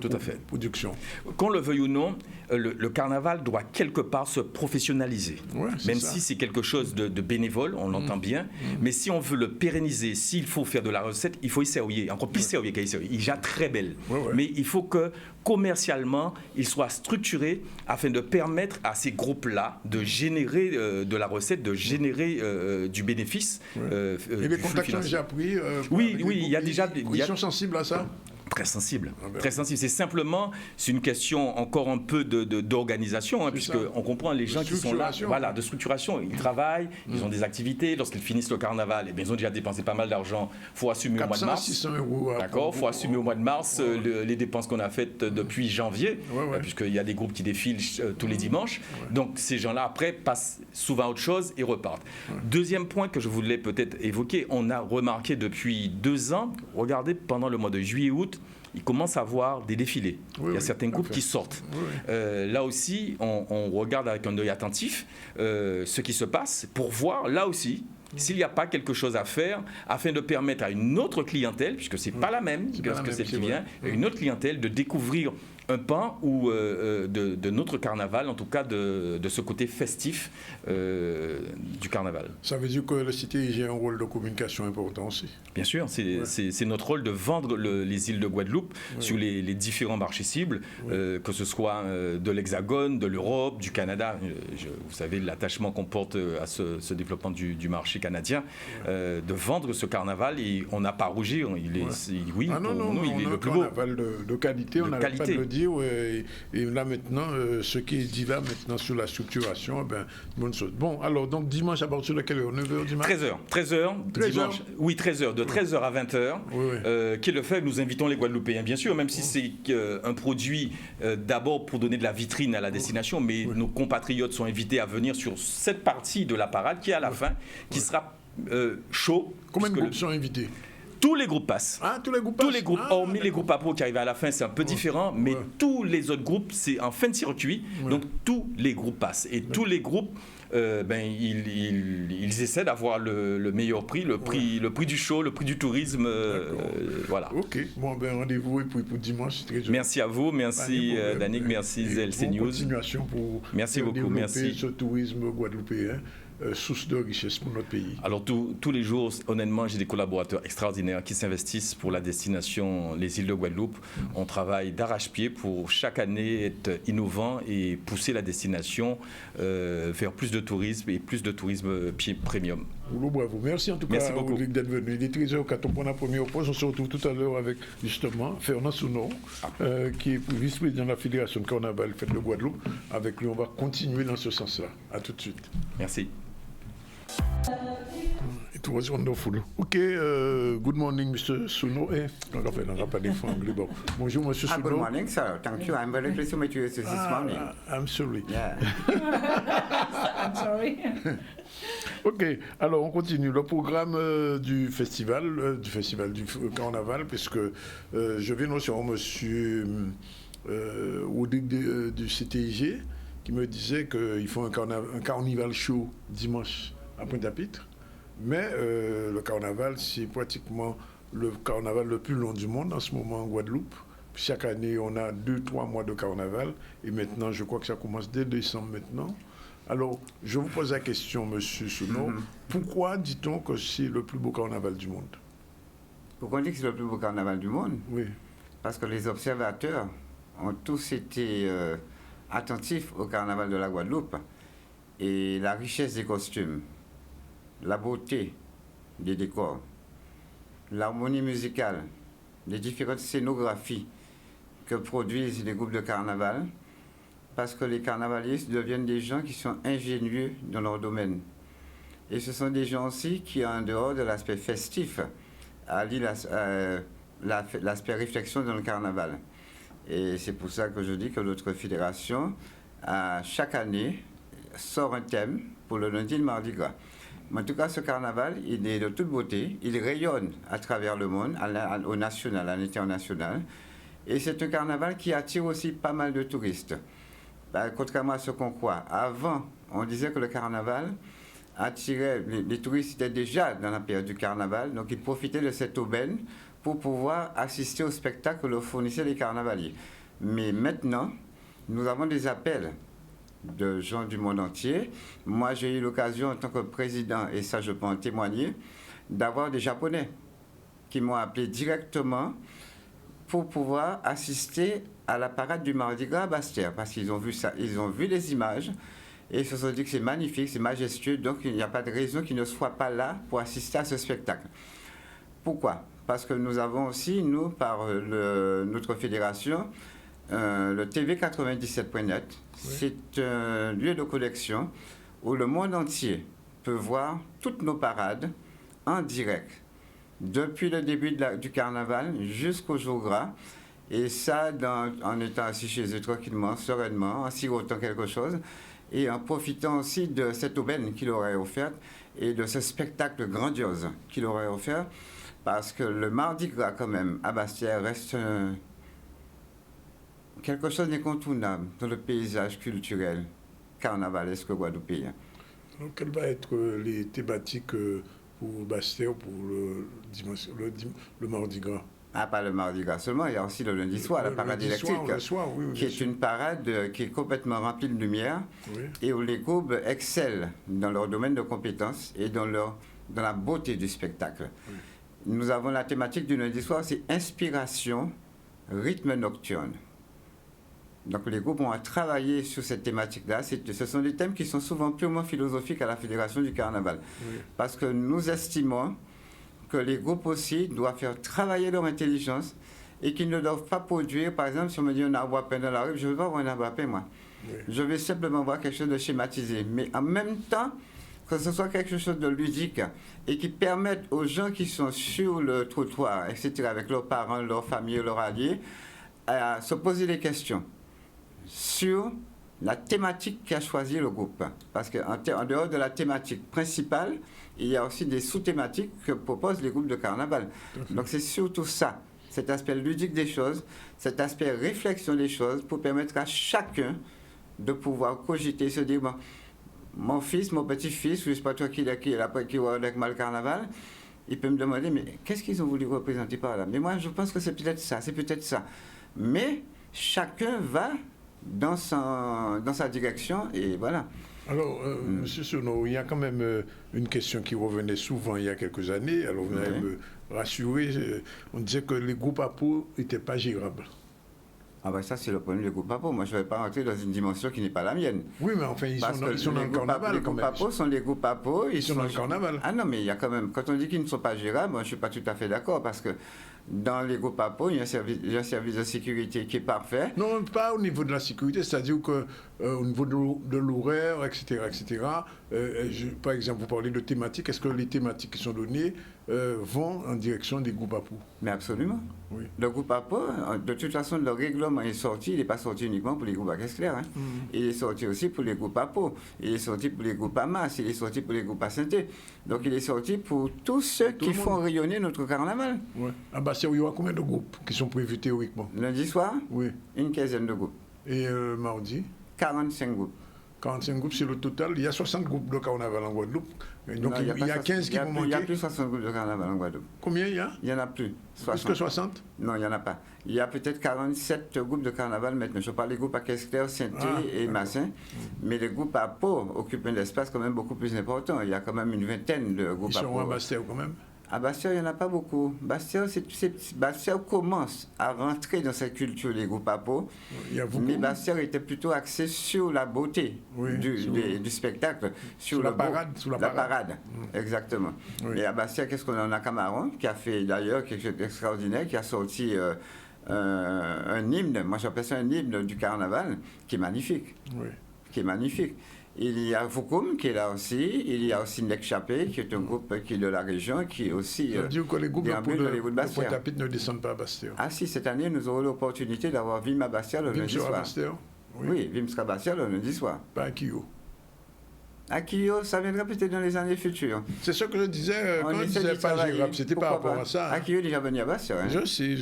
production. Qu'on le veuille ou non, le carnaval doit quelque part se professionnaliser. Même si c'est quelque chose de bénévole, on l'entend bien, mais si on veut le pérenniser, s'il faut faire de la recette, il faut y servir, encore plus servir qu'il y servir. Il est déjà très belle. Mais il faut que commercialement, il soit structuré afin de permettre à ces groupes-là de générer de la recette, de générer du bénéfice. Et les contacts sont déjà pris. Oui, il y a déjà. Ils sont sensibles à ça? Très sensible, très sensible. C'est une question encore un peu d'organisation, puisqu'on comprend les gens qui sont là, voilà, de structuration. Ils travaillent, ils ont des activités. Lorsqu'ils finissent le carnaval, ils ont déjà dépensé pas mal d'argent. Il faut assumer au mois de mars. 600 €. D'accord, il faut assumer au mois de mars les dépenses qu'on a faites depuis janvier, puisqu'il y a des groupes qui défilent tous les dimanches. Donc ces gens-là, après, passent souvent à autre chose et repartent. Deuxième point que je voulais peut-être évoquer, on a remarqué depuis 2 ans, regardez, pendant le mois de juillet-août, il commence à avoir des défilés. Il y a certains groupes qui sortent. Là aussi, on regarde avec un œil attentif ce qui se passe pour voir, là aussi, s'il n'y a pas quelque chose à faire afin de permettre à une autre clientèle, puisque ce n'est pas la même que celle qui vient, une autre clientèle de découvrir un pan ou de notre carnaval, en tout cas de ce côté festif du carnaval. Ça veut dire que le CTIG a un rôle de communication important aussi. Bien sûr, c'est notre rôle de vendre les îles de Guadeloupe sur les différents marchés cibles, que ce soit de l'Hexagone, de l'Europe, du Canada. Vous savez l'attachement qu'on porte à ce développement du marché canadien, de vendre ce carnaval, et on n'a pas à rougir. Il est le plus beau. Un carnaval de qualité, on n'arrête pas de le dire. Et là maintenant, ce qui est dit là maintenant sur la structuration, bonne chose. Bon, alors donc dimanche à partir de quelle heure? 9h dimanche? 13h. Dimanche. Oui, 13h. De 13h à 20h. Qui le fait? Nous invitons les Guadeloupéens, bien sûr, même si c'est un produit d'abord pour donner de la vitrine à la destination, mais nos compatriotes sont invités à venir sur cette partie de la parade qui est à la fin, qui sera chaud. Combien de groupes sont invités? Tous les groupes passent. Ah, tous les groupes passent. Tous les groupes, hormis les groupes APRO qui arrivent à la fin, c'est un peu différent, mais tous les autres groupes, c'est en fin de circuit, donc tous les groupes passent. Et tous les groupes, ils essaient d'avoir le meilleur prix, le prix du show, le prix du tourisme, voilà. Ok, bon, rendez-vous et pour dimanche. Merci à vous, merci Danick, merci ZLC News. Continuation pour développer ce tourisme guadeloupéen. Source de richesse pour notre pays. Alors tous les jours, honnêtement, j'ai des collaborateurs extraordinaires qui s'investissent pour la destination, les îles de Guadeloupe. On travaille d'arrache-pied pour chaque année être innovant et pousser la destination vers plus de tourisme et plus de tourisme premium. Bravo. Merci en tout cas Rodrigue d'être venu. Il est 13h04, on prend la première pause. On se retrouve tout à l'heure avec justement Fernand Souno, qui est vice-président de la Fédération de Carnaval Fête de Guadeloupe. Avec lui, on va continuer dans ce sens-là. À tout de suite. Merci. It was wonderful. Okay, good morning, Mr. Suno. Bon. Bonjour, Monsieur Suno. Good morning, sir. Thank you. I'm very pleased to meet you this morning. I'm sorry. Yeah. I'm sorry. Ok, alors on continue le programme du festival du carnaval, puisque je viens de recevoir Monsieur Rodrigue du CTIG qui me disait qu'il faut un carnival show dimanche à Pointe-à-Pitre, mais le carnaval, c'est pratiquement le carnaval le plus long du monde en ce moment en Guadeloupe. Chaque année, on a 2-3 mois de carnaval, et maintenant, je crois que ça commence dès décembre maintenant. Alors, je vous pose la question, Monsieur Souno, pourquoi dit-on que c'est le plus beau carnaval du monde? Pourquoi on dit que c'est le plus beau carnaval du monde? Oui. Parce que les observateurs ont tous été attentifs au carnaval de la Guadeloupe, et la richesse des costumes, la beauté des décors, l'harmonie musicale, les différentes scénographies que produisent les groupes de carnaval, parce que les carnavalistes deviennent des gens qui sont ingénieux dans leur domaine. Et ce sont des gens aussi qui, en dehors de l'aspect festif, allient l'aspect réflexion dans le carnaval. Et c'est pour ça que je dis que notre fédération, chaque année, sort un thème pour le lundi et le mardi gras. Mais en tout cas, ce carnaval, il est de toute beauté, il rayonne à travers le monde, au national, à l'international. Et c'est un carnaval qui attire aussi pas mal de touristes. Contrairement à ce qu'on croit. Avant, on disait que le carnaval attirait, les touristes étaient déjà dans la période du carnaval, donc ils profitaient de cette aubaine pour pouvoir assister au spectacle que leur fournissaient les carnavaliers. Mais maintenant, nous avons des appels de gens du monde entier. Moi, j'ai eu l'occasion, en tant que président, et ça je peux en témoigner, d'avoir des Japonais qui m'ont appelé directement pour pouvoir assister à la parade du Mardi Gras à Basse-Terre, parce qu'ils ont vu ça, ils ont vu les images, et ils se sont dit que c'est magnifique, c'est majestueux, donc il n'y a pas de raison qu'ils ne soient pas là pour assister à ce spectacle. Pourquoi? Parce que nous avons aussi, nous, par notre fédération, le TV97.net, c'est un lieu de collection où le monde entier peut voir toutes nos parades en direct, depuis le début du carnaval jusqu'au jour gras, et ça en étant assis chez eux tranquillement, sereinement, en sirotant quelque chose, et en profitant aussi de cette aubaine qu'il aurait offerte et de ce spectacle grandiose qu'il aurait offert, parce que le Mardi Gras, quand même, à Basse-Terre, reste quelque chose d'incontournable dans le paysage culturel carnavalesque guadeloupéen. Donc, quelles vont être les thématiques pour Basse-Terre pour le Mardi Gras? Ah, pas le Mardi Gras seulement, il y a aussi le lundi soir, la parade électrique, le soir, oui, qui est une parade qui est complètement remplie de lumière Oui. et où les groupes excellent dans leur domaine de compétences et dans la beauté du spectacle. Oui. Nous avons la thématique du lundi soir, c'est inspiration, rythme nocturne. Donc les groupes ont à travailler sur cette thématique-là. Ce sont des thèmes qui sont souvent purement philosophiques à la Fédération du Carnaval. Oui. Parce que nous estimons que les groupes aussi doivent faire travailler leur intelligence et qu'ils ne doivent pas produire, par exemple, si on me dit un arbre à pain dans la rue, je ne veux pas voir un arbre à pain, moi. Oui. Je vais simplement voir quelque chose de schématisé. Mais en même temps, que ce soit quelque chose de ludique et qui permette aux gens qui sont sur le trottoir, etc., avec leurs parents, leurs familles, leurs alliés, à se poser des questions sur la thématique qu'a choisi le groupe. Parce qu'en dehors de la thématique principale, il y a aussi des sous-thématiques que proposent les groupes de carnaval. Donc c'est surtout ça, cet aspect ludique des choses, cet aspect réflexion des choses pour permettre à chacun de pouvoir cogiter, se dire, bon, mon fils, mon petit-fils, je ne sais pas toi qui va avec mal carnaval, il peut me demander, mais qu'est-ce qu'ils ont voulu représenter par là? Mais moi, je pense que c'est peut-être ça, c'est peut-être ça. Mais chacun va dans sa direction et voilà. Alors, Monsieur Sono, il y a quand même une question qui revenait souvent il y a quelques années. Alors, vous allez me rassurer. On disait que les groupes à peau n'étaient pas gérables. Ah ben ça, c'est le problème des groupes à peau. Moi, je ne vais pas rentrer dans une dimension qui n'est pas la mienne. Oui, mais enfin, ils sont dans le carnaval. Les groupes à peau sont les groupes à peau. Ils sont dans le carnaval. Ah non, mais il y a quand même... Quand on dit qu'ils ne sont pas gérables, moi, je ne suis pas tout à fait d'accord parce que dans les groupes à peau, il y a un service de sécurité qui est parfait. Non, pas au niveau de la sécurité, c'est-à-dire qu'au niveau de l'horaire, etc., etc. Par exemple, vous parlez de thématiques. Est-ce que les thématiques qui sont données vont en direction des groupes à peau? Mais absolument. Oui. Le groupe à peau, de toute façon, le règlement est sorti. Il n'est pas sorti uniquement pour les groupes à caisse claire. Hein. Il est sorti aussi pour les groupes à peau. Il est sorti pour les groupes à masse. Il est sorti pour les groupes à synthé. Donc, il est sorti pour tous ceux qui font rayonner notre carnaval. Ouais. À Bastia, il y aura combien de groupes qui sont prévus théoriquement? Lundi soir, Oui. une quinzaine de groupes. Et mardi? 45 groupes. 45 groupes, c'est le total. Il y a 60 groupes de carnaval en Guadeloupe. Donc, Non, il y a 15 qui vont manquer. Il n'y a plus 60 groupes de carnaval en Guadeloupe. Combien il y a? Il n'y en a plus. Plus que 60? Non, il n'y en a pas. Il y a peut-être 47 groupes de carnaval maintenant. Je parle des groupes à Caisse-Claire, Saint-Thé et Massin. Mais les groupes à Pau occupent un espace quand même beaucoup plus important. Il y a quand même une vingtaine de groupes à Pau. Ils sont à Bastia quand même? À Bastia, il n'y en a pas beaucoup. Bastia commence à rentrer dans cette culture des groupes à Pau. Mais Bastia était plutôt axé sur la beauté du spectacle. Sur la parade. La parade, exactement. Oui. Et à Bastia, qu'est-ce qu'on a? On a Camaron, qui a fait d'ailleurs quelque chose d'extraordinaire, qui a sorti un hymne, moi j'appelle ça un hymne du carnaval, qui est magnifique. Oui. Qui est magnifique. Il y a Foukoum qui est là aussi. Il y a aussi Nek Chapé, qui est un groupe qui est de la région, qui est aussi. Ça veut dire que les groupes de Pointe-à-Pitre ne descendent pas à Bastia. Ah si, cette année, nous aurons l'opportunité d'avoir Vim à Bastia le lundi soir. Oui, Vim sera à Bastia le lundi soir. Pas à Kyo. À Kyo, ça viendra peut-être dans les années futures. C'est ce que je disais quand je disais pas gérable, c'était par rapport à ça. À Kyo, déjà venu à Bastia. Hein? Je sais.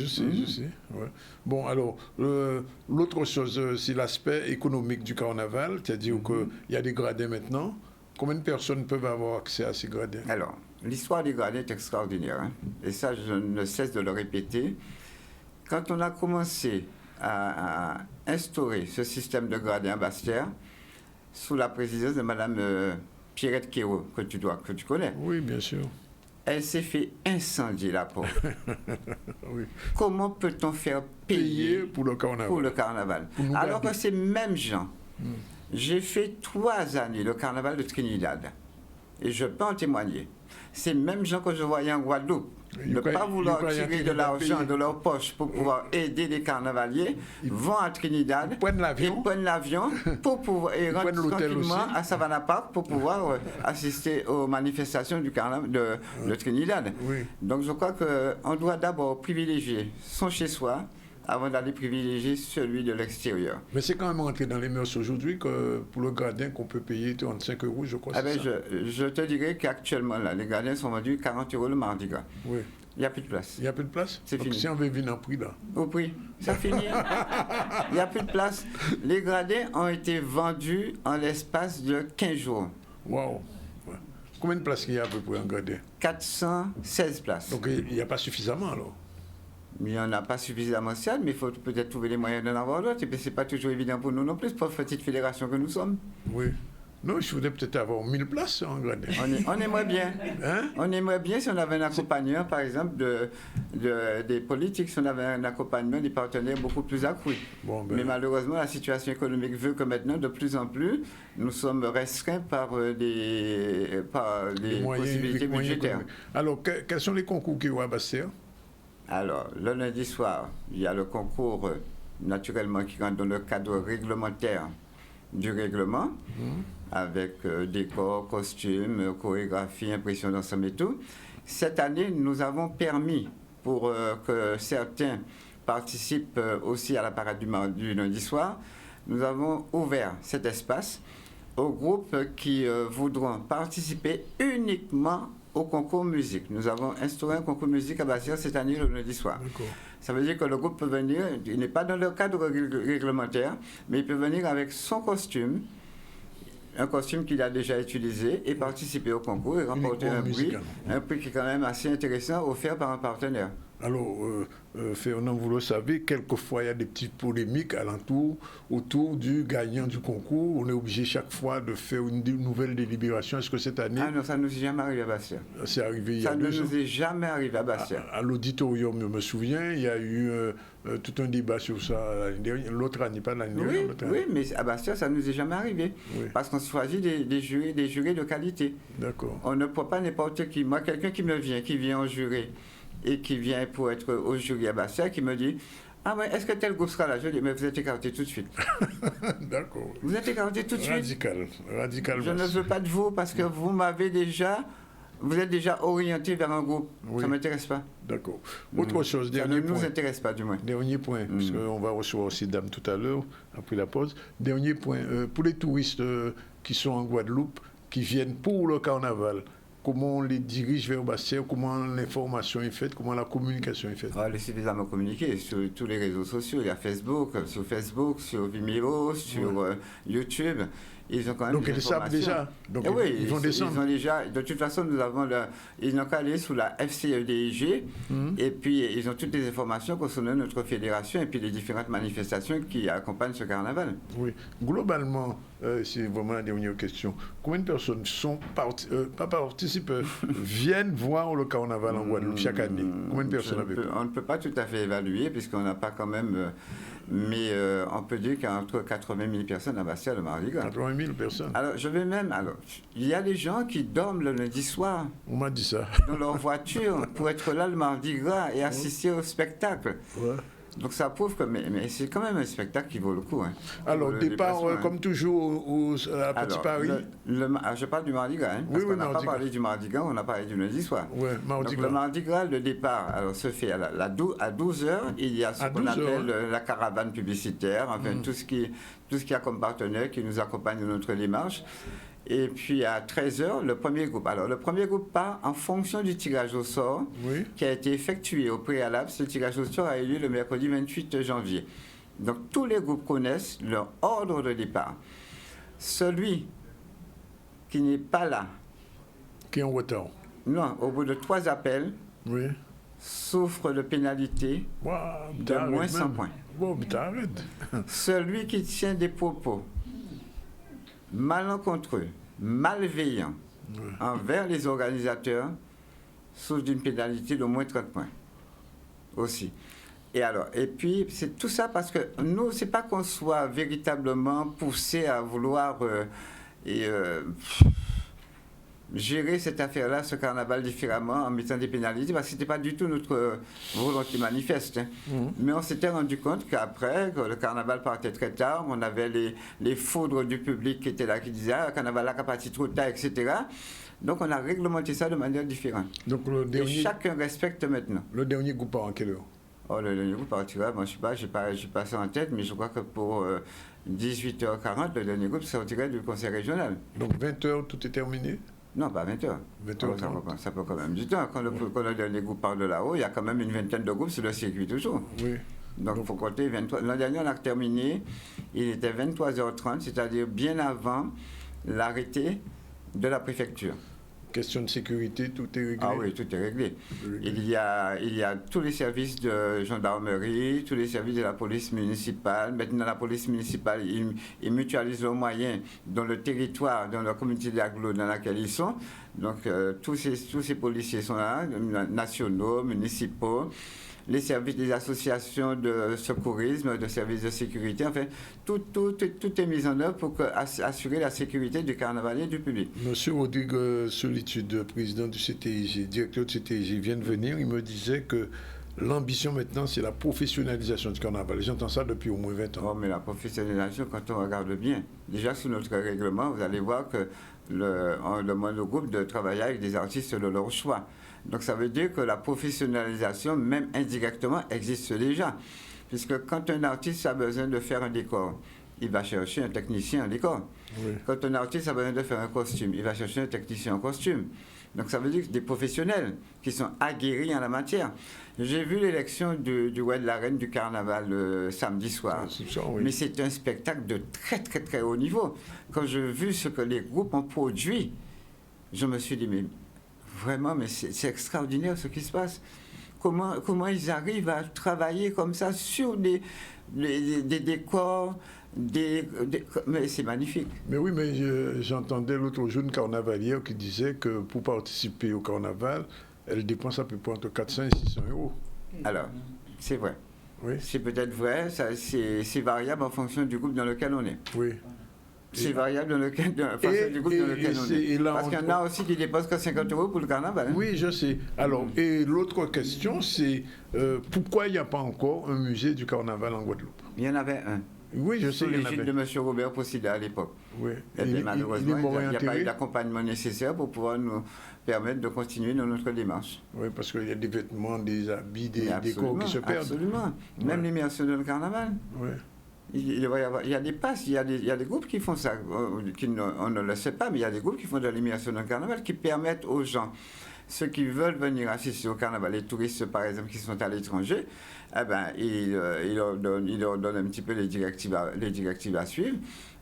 Ouais. Bon, alors, l'autre chose, c'est l'aspect économique du carnaval, c'est-à-dire qu'il y a des gradins maintenant. Combien de personnes peuvent avoir accès à ces gradins? Alors, l'histoire des gradins est extraordinaire. Hein? Et ça, je ne cesse de le répéter. Quand on a commencé à instaurer ce système de gradins à Bastia, sous la présidence de Mme Pierrette Kéro, que tu connais. Oui, bien sûr. Elle s'est fait incendier la porte. Oui. Comment peut-on faire payer pour le carnaval, alors que ces mêmes gens, j'ai fait 3 années le carnaval de Trinidad, et je peux en témoigner. Ces mêmes gens que je voyais en Guadeloupe, ne pas vouloir tirer de l'argent de leur poche pour pouvoir aider les carnavaliers, vont à Trinidad, prennent l'avion pour pouvoir et rentrent tranquillement à Savannah Park pour pouvoir assister aux manifestations du carnaval de Trinidad. Oui. Donc je crois qu'on doit d'abord privilégier son chez-soi avant d'aller privilégier celui de l'extérieur. Mais c'est quand même rentré dans les mœurs aujourd'hui que pour le gradin qu'on peut payer 35 €, je crois. Je te dirais qu'actuellement, là, les gradins sont vendus 40 € le mardi gras. Oui. Il n'y a plus de place. Il n'y a plus de place? C'est fini. Si on veut venir en prix, là. Au prix. Ça finit. Il n'y a plus de place. Les gradins ont été vendus en l'espace de 15 jours. Waouh! Ouais. Combien de places il y a à peu près en gradin? 416 places. Donc il n'y a pas suffisamment alors? il n'y en a pas suffisamment certes, mais il faut peut-être trouver les moyens d'en avoir d'autres. Et puis, ce n'est pas toujours évident pour nous non plus, pour petite fédération que nous sommes. Oui. Non, je voudrais peut-être avoir 1000 places en Grenade. On aimerait bien. Hein? On aimerait bien si on avait un accompagnement, par exemple, des politiques, si on avait un accompagnement des partenaires beaucoup plus accru. Bon, ben, Mais malheureusement, la situation économique veut que maintenant, de plus en plus, nous sommes restreints par des possibilités budgétaires. économiques. Alors, quels sont les concours qui ont à Bastia? Alors, le lundi soir, il y a le concours, naturellement, qui rentre dans le cadre réglementaire du règlement, avec décor, costume, chorégraphie, impression d'ensemble et tout. Cette année, nous avons permis, pour que certains participent aussi à la parade du lundi soir, nous avons ouvert cet espace aux groupes qui voudront participer uniquement au concours musique. Nous avons instauré un concours musique à Bastia cette année le lundi soir. Ça veut dire que le groupe peut venir, il n'est pas dans le cadre réglementaire, mais il peut venir avec son costume, un costume qu'il a déjà utilisé, et participer au concours et remporter un prix qui est quand même assez intéressant, offert par un partenaire. Alors, Fernand, vous le savez, quelquefois il y a des petites polémiques alentour, autour du gagnant du concours. On est obligé chaque fois de faire une nouvelle délibération. Est-ce que cette année... Ah non, ça ne nous est jamais arrivé à Bastia. C'est arrivé il y a 2 ans. Ça ne nous est jamais arrivé à Bastia. À l'auditorium, je me souviens, il y a eu tout un débat sur ça l'autre année, pas l'année dernière. Oui, mais à Bastia, ça ne nous est jamais arrivé. Oui. Parce qu'on choisit des jurés de qualité. D'accord. On ne peut pas n'importe qui. Moi, quelqu'un qui vient en juré, et qui vient pour être au jury à Bastia, qui me dit « Ah ouais, est-ce que tel groupe sera là ?» Je dis « Mais vous êtes écarté tout de suite. » D'accord. Vous êtes écarté tout de suite. Radical. Je ne veux pas de vous parce que vous êtes déjà orienté vers un groupe. Oui. Ça ne m'intéresse pas. D'accord. Autre chose, dernier point. Ça ne nous intéresse pas, du moins. Dernier point, parce qu'on va recevoir aussi Dame tout à l'heure, après la pause. Dernier point, pour les touristes qui sont en Guadeloupe, qui viennent pour le carnaval, comment on les dirige vers Bastia, comment l'information est faite, comment la communication est faite? Elle est suffisamment communiquée sur tous les réseaux sociaux. Il y a Facebook, sur Vimeo, sur YouTube. Ils ont quand même donc ils savent déjà. Donc oui, ils vont descendre. Ils ont déjà. De toute façon, ils n'ont qu'à aller sous la FCEDIG et puis ils ont toutes les informations concernant notre fédération et puis les différentes manifestations qui accompagnent ce carnaval. Oui. Globalement, c'est vraiment la dernière question. Combien de personnes viennent voir le carnaval en Guadeloupe chaque année? Combien de personnes avec On ne peut pas tout à fait évaluer puisqu'on n'a pas quand même. Mais on peut dire qu'il y a entre 80 000 personnes à Bastia le Mardi Gras. 80 000 personnes. Alors, il y a des gens qui dorment le lundi soir. On m'a dit ça. Dans leur voiture pour être là le Mardi Gras et assister au spectacle. Ouais. Donc ça prouve que, mais c'est quand même un spectacle qui vaut le coup. Hein. Alors, départ, comme toujours, à Petit Paris. Je parle du Mardi Gras, hein, parce qu'on n'a pas parlé du Mardi Gras, on a parlé du lundi soir. Ouais, Mardi Gras. Le Mardi Gras, le départ se fait à 12h. Il y a ce qu'on appelle la caravane publicitaire, enfin tout ce qui a comme partenaire qui nous accompagne dans notre démarche. Et puis à 13h, le premier groupe. Alors, le premier groupe part en fonction du tirage au sort qui a été effectué au préalable. Ce tirage au sort a eu lieu le mercredi 28 janvier. Donc, tous les groupes connaissent leur ordre de départ. Celui qui n'est pas là. Qui est en retard. Non, au bout de 3 appels, souffre de pénalité de moins 100 points. Bon, mais t'arrêtes. Celui qui tient des propos malencontreux, malveillants envers les organisateurs souffre d'une pénalité de moins 30 points aussi. Et puis, c'est tout ça parce que nous, c'est pas qu'on soit véritablement poussé à vouloir gérer cette affaire-là, ce carnaval différemment en mettant des pénalités, parce que ce n'était pas du tout notre volonté manifeste. Hein. Mais on s'était rendu compte qu'après, que le carnaval partait très tard, on avait les foudres du public qui étaient là, qui disaient « Ah, le carnaval là, qui parti trop tard, etc. » Donc on a réglementé ça de manière différente. Donc, et chacun respecte maintenant. Le dernier groupe part en quelle heure? Oh, le dernier groupe partira, moi je ne sais pas, j'ai pas ça en tête, mais je crois que pour 18h40, le dernier groupe sortirait du conseil régional. Donc 20h, tout est terminé? Non, pas 20h. 20h. Ça peut quand même du temps. Quand le dernier groupe part de là-haut, il y a quand même une vingtaine de groupes sur le circuit toujours. Oui. Donc il faut compter 23. L'an dernier, on a terminé, il était 23h30, c'est-à-dire bien avant l'arrêté de la préfecture. Question de sécurité, tout est réglé. Ah oui, tout est réglé. Il y a tous les services de gendarmerie, tous les services de la police municipale. Maintenant, la police municipale, ils mutualisent leurs moyens dans le territoire, dans la communauté d'agglo dans laquelle ils sont. Donc, tous ces policiers sont là, nationaux, municipaux, les services des associations de secourisme, de services de sécurité. Enfin, tout est mis en œuvre pour assurer la sécurité du carnaval et du public. Monsieur Rodrigue Solitude, président du CTIG, directeur du CTIG, vient de venir. Il me disait que l'ambition maintenant, c'est la professionnalisation du carnaval. J'entends ça depuis au moins 20 ans. Oh, mais la professionnalisation, quand on regarde bien, déjà sous notre règlement, vous allez voir que on demande au groupe de travailler avec des artistes de leur choix. Donc ça veut dire que la professionnalisation, même indirectement, existe déjà. Puisque quand un artiste a besoin de faire un décor, il va chercher un technicien en décor. Oui. Quand un artiste a besoin de faire un costume, il va chercher un technicien en costume. Donc ça veut dire que des professionnels qui sont aguerris en la matière. J'ai vu l'élection du roi de la reine du carnaval samedi soir. Ça, oui. Mais c'est un spectacle de très très très haut niveau. Quand j'ai vu ce que les groupes ont produit, je me suis dit, mais vraiment, mais c'est extraordinaire ce qui se passe. Comment ils arrivent à travailler comme ça sur des décors, mais c'est magnifique. Mais oui, mais j'entendais l'autre jour une carnavalière qui disait que pour participer au carnaval, elle dépense à peu près entre 400 et 600 euros. Alors, c'est vrai. Oui. C'est peut-être vrai, c'est variable en fonction du groupe dans lequel on est. Oui. C'est variable en fonction du groupe dans lequel on est. Parce qu'il y en a aussi qui dépensent que 50 euros pour le carnaval. Hein. Oui, je sais. Alors, et l'autre question, c'est pourquoi il n'y a pas encore un musée du carnaval en Guadeloupe? Il y en avait un. Oui, je sais. Sous l'égide de M. Robert Possida à l'époque. Oui. Et malheureusement, il n'y a pas eu l'accompagnement nécessaire pour pouvoir nous permettre de continuer dans notre démarche. Oui, parce qu'il y a des vêtements, des habits, des décors qui se perdent. Absolument. Même l'immersion dans le carnaval. Oui. Il y a des passes, il y a des groupes qui font ça, on ne le sait pas, mais il y a des groupes qui font de l'immersion dans le carnaval qui permettent aux gens, ceux qui veulent venir assister au carnaval, les touristes par exemple qui sont à l'étranger, eh ben, ils leur donnent un petit peu les directives à suivre,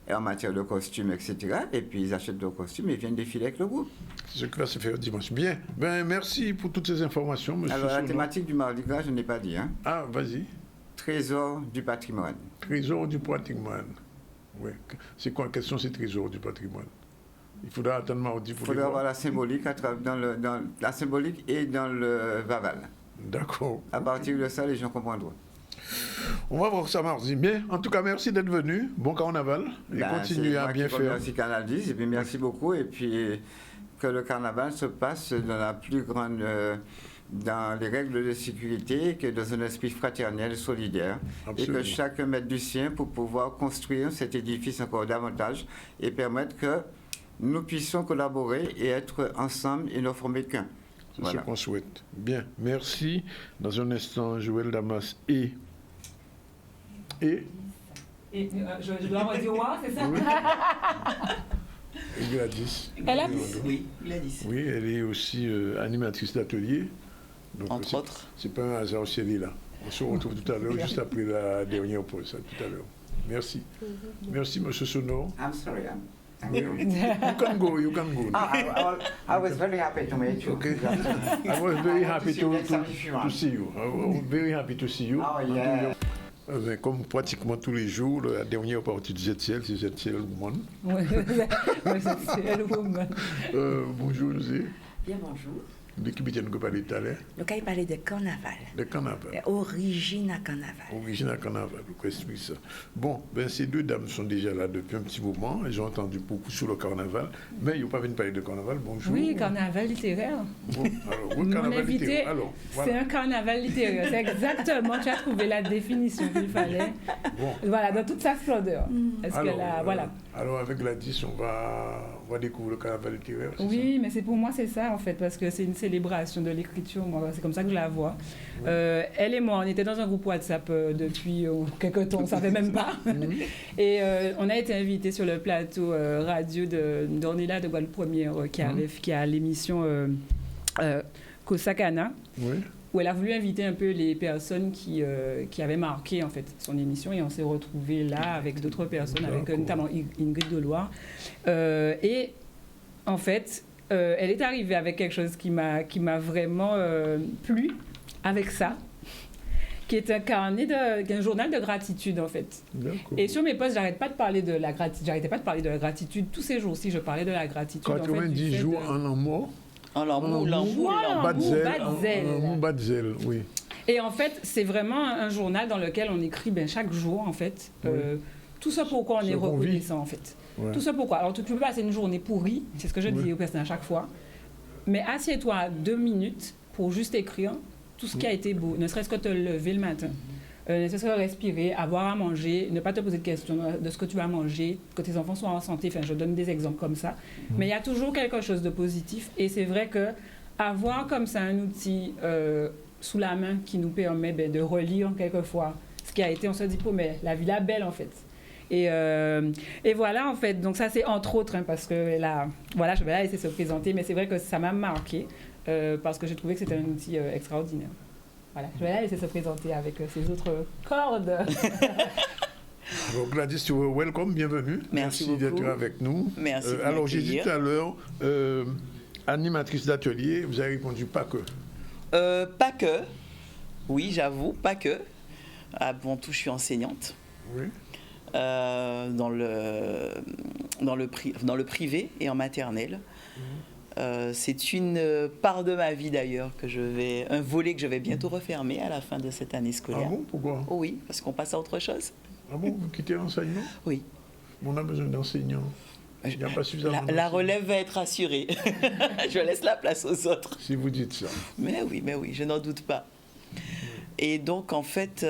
et en matière de costumes, etc. Et puis ils achètent leurs costumes et viennent défiler avec le groupe. C'est ce qui va se faire dimanche. Bien. Ben, merci pour toutes ces informations, monsieur. Alors la thématique du Mardi Gras, je n'ai pas dit. Hein. Ah, vas-y. Trésor du patrimoine. Trésor du patrimoine. Oui. C'est quoi la question, c'est trésor du patrimoine? Il faudra attendre mardi pour Il faudra avoir la symbolique, dans la symbolique et dans le Vaval. D'accord. À partir de ça, les gens comprendront. On va voir ça mardi. Bien. En tout cas, merci d'être venu. Bon carnaval. Et continuez à bien faire. Merci Canal 10. Et puis merci beaucoup. Et puis que le carnaval se passe dans la plus grande... dans les règles de sécurité, que dans un esprit fraternel, solidaire. Absolument. Et que chacun mette du sien pour pouvoir construire cet édifice encore davantage et permettre que nous puissions collaborer et être ensemble et ne former qu'un. C'est ce qu'on souhaite. Bien, merci. Dans un instant, Joël Damas et je dois redire ouais, c'est ça? Oui. Et Gladys. Elle a Oui, Gladys. Oui, elle est aussi animatrice d'atelier. Donc, entre autres. C'est pas un hasard si elle est là. On se retrouve tout à l'heure, juste après la dernière pause, tout à l'heure. Merci. Merci, M. Sonor. I'm sorry. You can go. I was very happy to meet you. Okay. I was very happy to see you. I was very happy to see you. Oh, yeah. Comme pratiquement tous les jours, la dernière partie de ZCL, c'est ZCL Woman. Oui, ZCL Woman. Bonjour, José. Bien, bonjour. De qui peut-être nous parler tout à l'heure? Nous allons parler de carnaval. De carnaval. Origine à carnaval. Origine à carnaval, vous expliquez ça. Bon, ben ces deux dames sont déjà là depuis un petit moment. Elles ont entendu beaucoup sur le carnaval, mais ils n'ont pas venu parler de carnaval. Bonjour. Oui, carnaval littéraire. Bon, alors, oui, carnaval littéraire. Alors, voilà. C'est un carnaval littéraire. C'est exactement, tu as trouvé la définition qu'il fallait. Bon. Voilà, dans toute sa splendeur. Voilà. Alors, avec Gladys, on va découvrir le carnaval littéraire. Oui, ça? Mais c'est pour moi, c'est ça, en fait, parce que c'est une célébration de l'écriture. Moi, c'est comme ça que je la vois. Oui. Elle et moi, on était dans un groupe WhatsApp depuis quelques temps, on ne savait même pas. Et on a été invités sur le plateau radio d'Ornella de Guadeloupe Première, qui a l'émission Kosakana. Oui. Où elle a voulu inviter un peu les personnes qui avaient marqué en fait son émission, et on s'est retrouvés là avec d'autres personnes, avec notamment Ingrid Deloire. Et en fait, elle est arrivée avec quelque chose qui m'a vraiment plu avec ça, qui est un journal de gratitude en fait. Et sur mes posts, j'arrêtais pas de parler de la gratitude. Tous ces jours-ci, je parlais de la gratitude. 90 jours en amour. En l'amour, bas de zèle, oui. Et en fait, c'est vraiment un journal dans lequel on écrit chaque jour, en fait, tout ça pourquoi on est reconnaissant, en fait. Ouais. Tout ça pourquoi. Alors, tu peux passer une journée pourrie, c'est ce que je dis aux personnes à chaque fois, mais assieds-toi 2 minutes pour juste écrire tout ce qui a été beau, ne serait-ce que te lever le matin, ne serait-ce que respirer, avoir à manger, ne pas te poser de questions de ce que tu vas manger, que tes enfants soient en santé, enfin, je donne des exemples comme ça. Mais il y a toujours quelque chose de positif, et c'est vrai que avoir comme ça un outil sous la main qui nous permet de relire quelquefois ce qui a été, on se dit, mais la vie la belle en fait. Et voilà en fait, donc ça c'est entre autres, parce que là, voilà, je vais la laisser se présenter, mais c'est vrai que ça m'a marqué parce que j'ai trouvé que c'était un outil extraordinaire. Voilà, je vais la laisser se présenter avec ses autres cordes. Donc Gladys, tu es welcome, bienvenue. Merci d'être avec nous. Merci. Alors j'ai dit tout à l'heure, animatrice d'atelier, vous avez répondu pas que. Pas que, oui, j'avoue, pas que. Avant tout, je suis enseignante. Oui. Dans le privé et en maternelle. C'est une part de ma vie d'ailleurs un volet que je vais bientôt refermer à la fin de cette année scolaire. Ah bon, pourquoi? Oh oui, parce qu'on passe à autre chose. Ah bon, vous quittez l'enseignement? Oui. On a besoin d'enseignants. Il n'y a pas suffisamment la relève va être assurée. Je laisse la place aux autres. Si vous dites ça. Mais oui, je n'en doute pas. Et donc, en fait,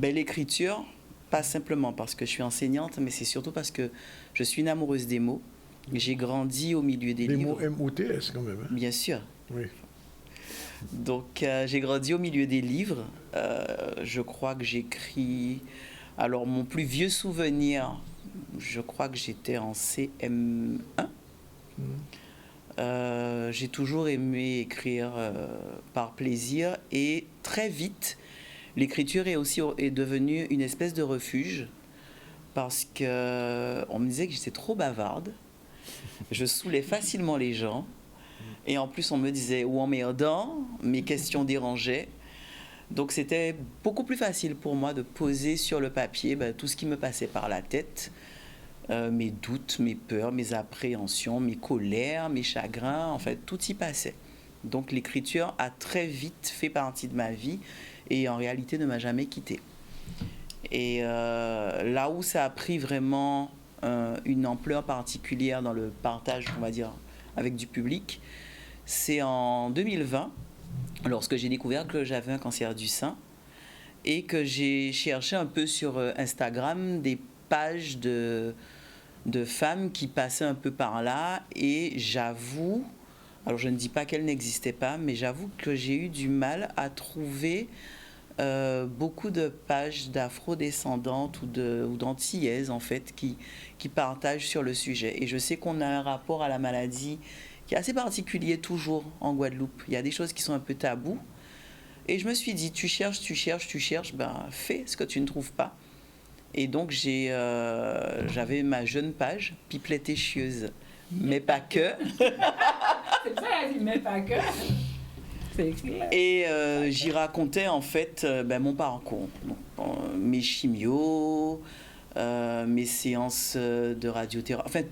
l'écriture, pas simplement parce que je suis enseignante, mais c'est surtout parce que je suis une amoureuse des mots. J'ai grandi au milieu des livres. Des mots M-O-T-S quand même. Hein? Bien sûr. Oui. Donc, j'ai grandi au milieu des livres. Je crois que j'écris... Alors, mon plus vieux souvenir, je crois que j'étais en CM1. J'ai toujours aimé écrire par plaisir et très vite, l'écriture est devenue une espèce de refuge parce qu'on me disait que j'étais trop bavarde, je saoulais facilement les gens et en plus on me disait ou emmerdant, mes questions dérangeaient. Donc c'était beaucoup plus facile pour moi de poser sur le papier tout ce qui me passait par la tête. Mes doutes, mes peurs, mes appréhensions, mes colères, mes chagrins, en fait, tout y passait. Donc l'écriture a très vite fait partie de ma vie et en réalité ne m'a jamais quittée. Et là où ça a pris vraiment une ampleur particulière dans le partage, on va dire, avec du public, c'est en 2020, lorsque j'ai découvert que j'avais un cancer du sein et que j'ai cherché un peu sur Instagram des pages de femmes qui passaient un peu par là et j'avoue, alors je ne dis pas qu'elles n'existaient pas, mais j'avoue que j'ai eu du mal à trouver beaucoup de pages d'afro-descendantes ou d'antillaises en fait qui partagent sur le sujet. Et je sais qu'on a un rapport à la maladie qui est assez particulier toujours en Guadeloupe. Il y a des choses qui sont un peu tabous. Et je me suis dit, tu cherches, fais ce que tu ne trouves pas. Et donc j'avais ma jeune page, Pipelette et Chieuse, mais pas que. C'est ça, elle dit, mais pas que. C'est écrit. Et j'y racontais en fait mon parcours, donc, mes chimios, mes séances de radiothérapie, enfin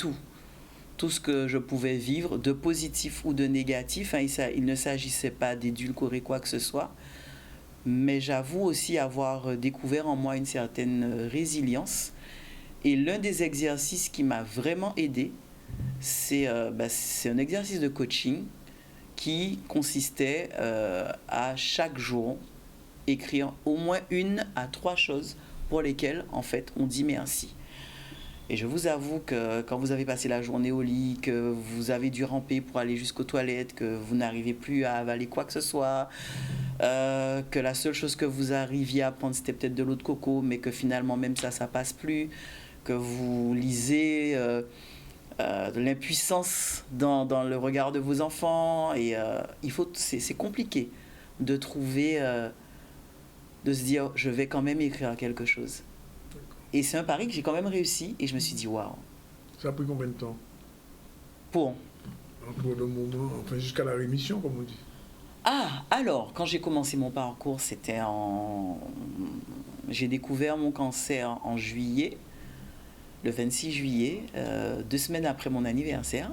tout ce que je pouvais vivre, de positif ou de négatif. Il ne s'agissait pas d'édulcorer quoi que ce soit. Mais j'avoue aussi avoir découvert en moi une certaine résilience. Et l'un des exercices qui m'a vraiment aidé, c'est un exercice de coaching qui consistait à chaque jour écrire au moins 1 à 3 choses pour lesquelles, en fait, on dit merci. Et je vous avoue que quand vous avez passé la journée au lit, que vous avez dû ramper pour aller jusqu'aux toilettes, que vous n'arrivez plus à avaler quoi que ce soit, que la seule chose que vous arriviez à prendre, c'était peut-être de l'eau de coco, mais que finalement, même ça passe plus, que vous lisez de l'impuissance dans le regard de vos enfants. Et c'est compliqué de trouver, de se dire, je vais quand même écrire quelque chose. Et c'est un pari que j'ai quand même réussi et je me suis dit, waouh. Ça a pris combien de temps? Pour Pour le moment, enfin jusqu'à la rémission, comme on dit. Ah, alors, quand j'ai commencé mon parcours, j'ai découvert mon cancer en juillet, le 26 juillet, 2 semaines après mon anniversaire.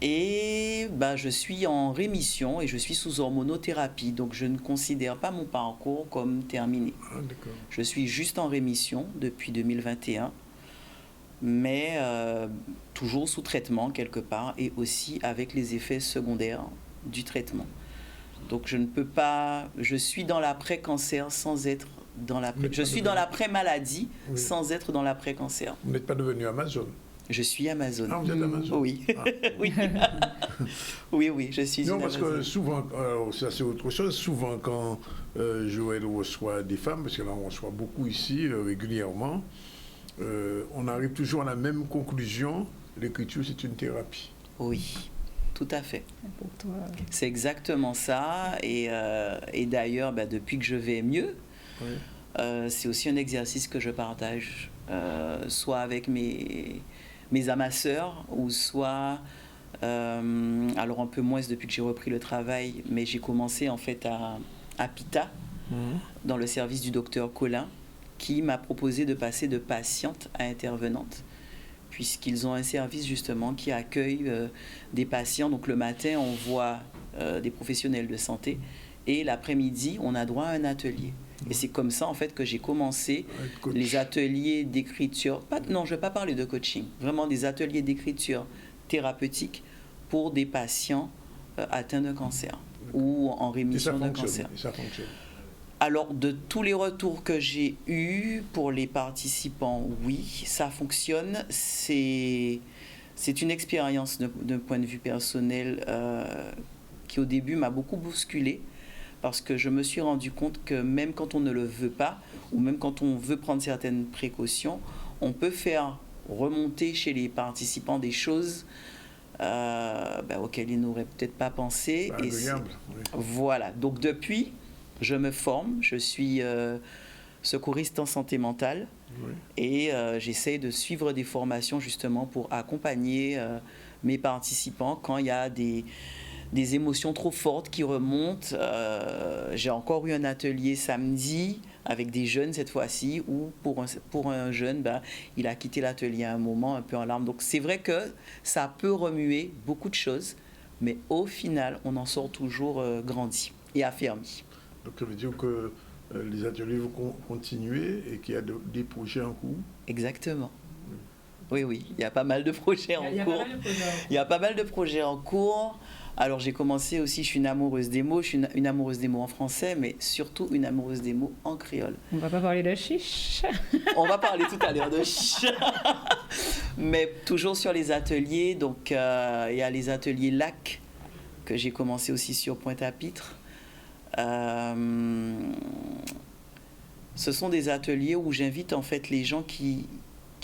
Et je suis en rémission et je suis sous hormonothérapie, donc je ne considère pas mon parcours comme terminé. Ah, d'accord. Je suis juste en rémission depuis 2021, mais toujours sous traitement quelque part et aussi avec les effets secondaires du traitement. Donc je ne peux pas, je suis dans l'après-cancer sans être dans je suis dans l'après-maladie sans être dans l'après-cancer. Vous n'êtes pas devenu Amazon? Je suis Amazon. Ah, vous êtes Amazon? Oui. Ah. Oui. oui, je suis non, une parce Amazon. que souvent, ça c'est autre chose, souvent quand Joël reçoit des femmes, parce que là on reçoit beaucoup ici régulièrement, on arrive toujours à la même conclusion, l'écriture c'est une thérapie. Oui, tout à fait. Pour toi. C'est exactement ça. Et d'ailleurs, depuis que je vais mieux, c'est aussi un exercice que je partage, soit avec mes amasseurs, ou soit, alors un peu moins depuis que j'ai repris le travail, mais j'ai commencé en fait à Pita, dans le service du docteur Colin, qui m'a proposé de passer de patiente à intervenante, puisqu'ils ont un service justement qui accueille des patients. Donc le matin, on voit des professionnels de santé, et l'après-midi, on a droit à un atelier. Et c'est comme ça, en fait, que j'ai commencé les ateliers d'écriture. Non, je ne vais pas parler de coaching. Vraiment des ateliers d'écriture thérapeutique pour des patients atteints de cancer ou en rémission d'un cancer. Et ça fonctionne. Alors, de tous les retours que j'ai eus pour les participants, oui, ça fonctionne. C'est une expérience d'un point de vue personnel qui, au début, m'a beaucoup bousculée. Parce que je me suis rendu compte que même quand on ne le veut pas, ou même quand on veut prendre certaines précautions, on peut faire remonter chez les participants des choses auxquelles ils n'auraient peut-être pas pensé. Agréable, Voilà. Donc depuis, je me forme. Je suis secouriste en santé mentale. Et j'essaie de suivre des formations justement pour accompagner mes participants quand il y a des émotions trop fortes qui remontent. J'ai encore eu un atelier samedi avec des jeunes cette fois-ci, où pour un jeune, il a quitté l'atelier à un moment un peu en larmes. Donc c'est vrai que ça peut remuer beaucoup de choses, mais au final, on en sort toujours grandi et affermi. Donc ça veut dire que les ateliers vont continuer et qu'il y a des projets en cours? Exactement. Oui, il y a pas mal de projets en cours. Il y a pas mal de projets en cours. Alors j'ai commencé aussi, je suis une amoureuse des mots, je suis une amoureuse des mots en français, mais surtout une amoureuse des mots en créole. On va pas parler de chiche. On va parler tout à l'heure de chiche. Mais toujours sur les ateliers, donc il y a les ateliers LAC que j'ai commencé aussi sur Pointe-à-Pitre. Ce sont des ateliers où j'invite en fait les gens qui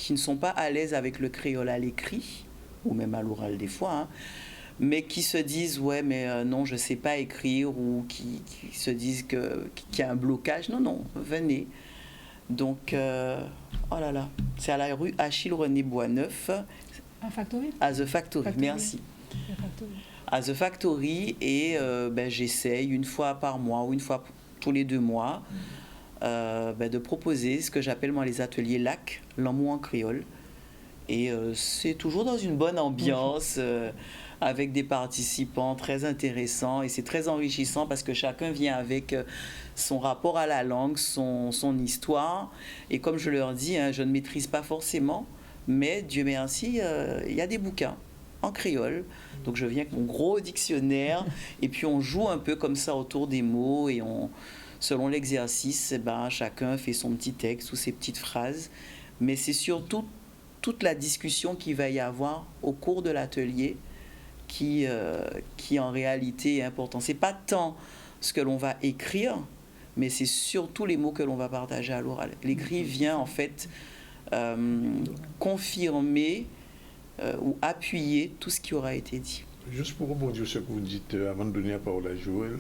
ne sont pas à l'aise avec le créole à l'écrit, ou même à l'oral des fois, mais qui se disent non, je sais pas écrire, ou qui se disent qu'il y a un blocage. Non, venez. Donc oh là là, c'est à la rue Achille René Boisneuf, à The Factory. Merci. À The Factory, et j'essaye une fois par mois ou une fois tous les 2 mois de proposer ce que j'appelle moi les ateliers LAC, l'amour en créole, et c'est toujours dans une bonne ambiance, avec des participants très intéressants, et c'est très enrichissant parce que chacun vient avec son rapport à la langue, son histoire, et comme je leur dis, je ne maîtrise pas forcément, mais Dieu merci, il y a des bouquins en créole, donc je viens avec mon gros dictionnaire, et puis on joue un peu comme ça autour des mots, et selon l'exercice, chacun fait son petit texte ou ses petites phrases, mais c'est surtout toute la discussion qu'il va y avoir au cours de l'atelier qui en réalité est important. C'est pas tant ce que l'on va écrire, mais c'est surtout les mots que l'on va partager à l'oral. L'écrit vient en fait confirmer ou appuyer tout ce qui aura été dit. Juste pour rebondir sur ce que vous dites avant de donner la parole à Joël,